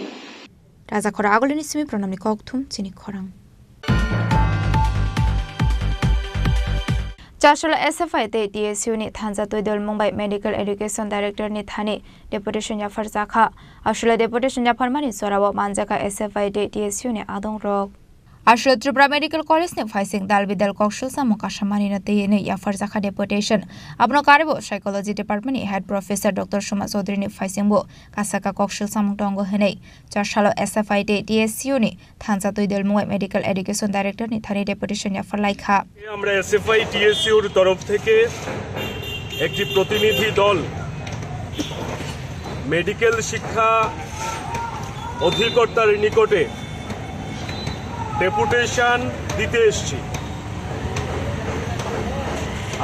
রাজা খরা আগলিনি সিমি প্রণামী ককথুম চিনি খরাং চাশলা SFI te TSU ni thanza toidol Mumbai Medical Education Director ni thani deputation ya farjaka ashula deputation ya farmani sorawo manjaka SFI te TSU ni adong rok ashula Tripura Medical College ni faising dal bidal kokshul samo kashamani na te ni ya farjaka deputation abno karebo psychology department ni head professor Dr. Shoma Chaudhary ni faising bo kasaka kokshul samo tongo henei chashalo SFI te TSU ni thanza toidol Mumbai Medical Education Director ni thani deputation ya farlaikha
আমরা SFI টিএসইউর তরফ থেকে একটি প্রতিনিধি দল medical শিক্ষা অধিকর্তার নিকটে deputation দিতে এসেছি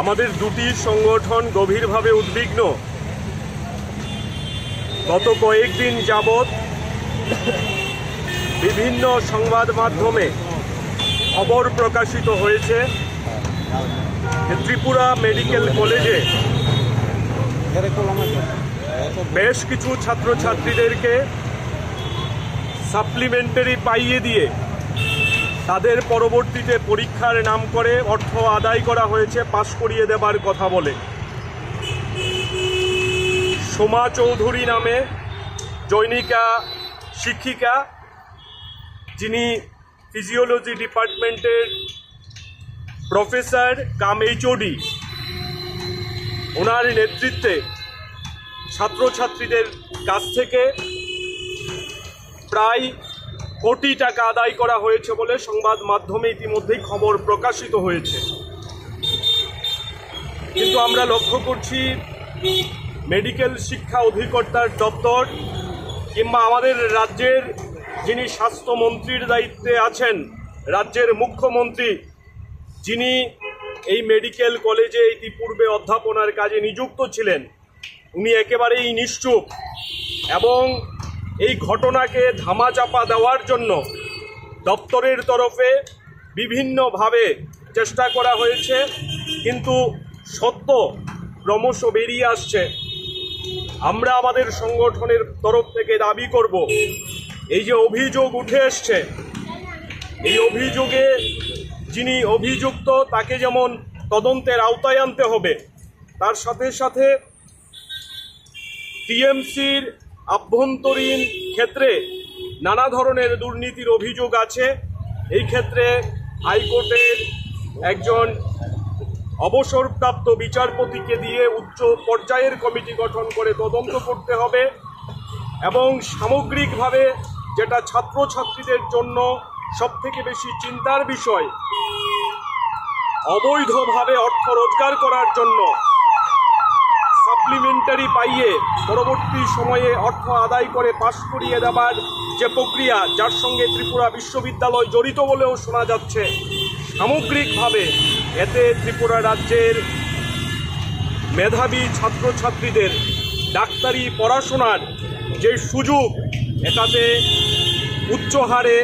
আমাদের দুটি সংগঠন গভীরভাবে উদ্বিগ্ন গত কয়েকদিন যাবত বিভিন্ন সংবাদ মাধ্যমে খবর প্রকাশিত হয়েছে ত্রিপুরা মেডিকেল কলেজে বেশ কিছু ছাত্রছাত্রীদেরকে সাপ্লিমেন্টারি পাইয়ে দিয়ে তাদের পরবর্তীতে পরীক্ষার নাম করে অর্থ আদায় করা হয়েছে পাস করিয়ে দেবার কথা বলে সোমা চৌধুরী নামে জৈনিকা শিক্ষিকা যিনি ফিজিওলজি ডিপার্টমেন্টের প্রফেসর কাম HOD ওনার নেতৃত্বে ছাত্রছাত্রীদের কাছ থেকে প্রায় কোটি টাকা আদায় করা হয়েছে বলে সংবাদ মাধ্যমে ইতিমধ্যেই খবর প্রকাশিত হয়েছে কিন্তু আমরা লক্ষ্য করছি মেডিকেল শিক্ষা অধিকর্তার দপ্তর কিংবা আমাদের রাজ্যের যিনি স্বাস্থ্যমন্ত্রীর দায়িত্বে আছেন রাজ্যের মুখ্যমন্ত্রী যিনি এই মেডিকেল কলেজে ইতিপূর্বে অধ্যাপনার কাজে নিযুক্ত ছিলেন উনি একেবারেই নিশ্চুপ এবং এই ঘটনাকে ধামাচাপা দেওয়ার জন্য দপ্তরের তরফে বিভিন্নভাবে চেষ্টা করা হয়েছে কিন্তু সত্য ক্রমশ বেরিয়ে আসছে আমরা আমাদের সংগঠনের তরফ থেকে দাবি করব এই যে অভিযোগ উঠে এসছে এই অভিযোগে যিনি অভিযুক্ত তাকে যেমন তদন্তের আওতায় আনতে হবে তার সাথে সাথে টিএমসির আভ্যন্তরীণ ক্ষেত্রে নানা ধরনের দুর্নীতির অভিযোগ আছে এই ক্ষেত্রে হাইকোর্টের একজন অবসরপ্রাপ্ত বিচারপতিকে দিয়ে উচ্চ পর্যায়ের কমিটি গঠন করে তদন্ত করতে হবে এবং সামগ্রিকভাবে যেটা ছাত্রছাত্রীদের জন্য সবথেকে বেশি চিন্তার বিষয় অবৈধভাবে অর্থ রোজগার করার জন্য সাপ্লিমেন্টারি পাইয়ে পরবর্তী সময়ে অর্থ আদায় করে পাস করিয়ে দেবার যে প্রক্রিয়া যার সঙ্গে ত্রিপুরা বিশ্ববিদ্যালয় জড়িত বলেও শোনা যাচ্ছে সামগ্রিকভাবে এতে ত্রিপুরা রাজ্যের মেধাবী ছাত্রছাত্রীদের ডাক্তারি পড়াশোনার যে সুযোগ এটাতে উচ্চ হারে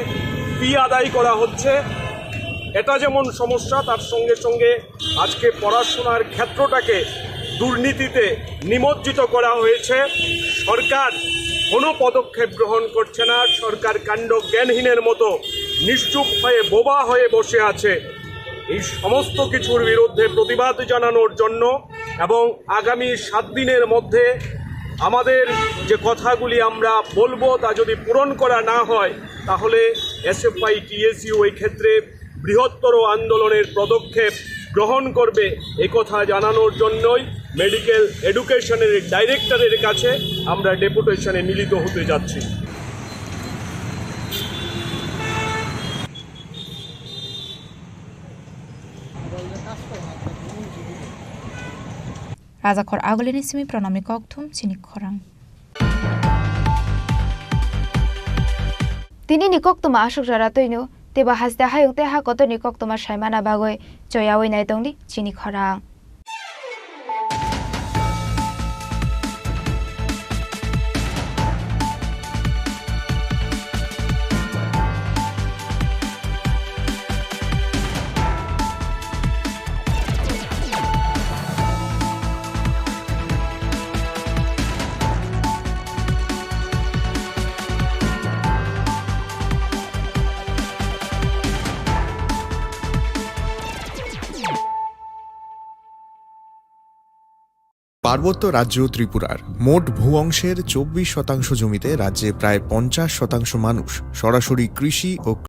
ফি আদায় করা হচ্ছে এটা যেমন সমস্যা তার সঙ্গে সঙ্গে আজকে পড়াশোনার ক্ষেত্রটাকে দুর্নীতিতে নিমজ্জিত করা হয়েছে সরকার কোনো পদক্ষেপ গ্রহণ করছে না সরকার কাণ্ড জ্ঞানহীনের মতো নিশ্চুপ হয়ে বোবা হয়ে বসে আছে এই সমস্ত কিছুর বিরুদ্ধে প্রতিবাদ জানানোর জন্য এবং আগামী 7 দিনের মধ্যে আমাদের যে কথাগুলি আমরা বলবো তা যদি পূরণ করা না হয় তাহলে এসএফআই টিএসইউ এই ক্ষেত্রে বৃহত্তর আন্দোলনের পদক্ষেপ গ্রহণ করবে এই কথা জানানোর জন্যই মেডিকেল এডুকেশনের ডাইরেক্টরের কাছে আমরা ডেপুটেশনে মিলিত হতে যাচ্ছি
Kazakhor agolini simi pranami kokthum Chini Khorang Tini nikok tuma asuk jara toinu teba hasda hayung te ha koto nikok tuma shaimana bagoi joyawoi nai tongni Chini Khorang
পার্বত্য রাজ্য ত্রিপুরার মোট ভূ অংশের 24% জমিতে রাজ্যে প্রায় 50% মানুষ সরাসরি কৃষি ও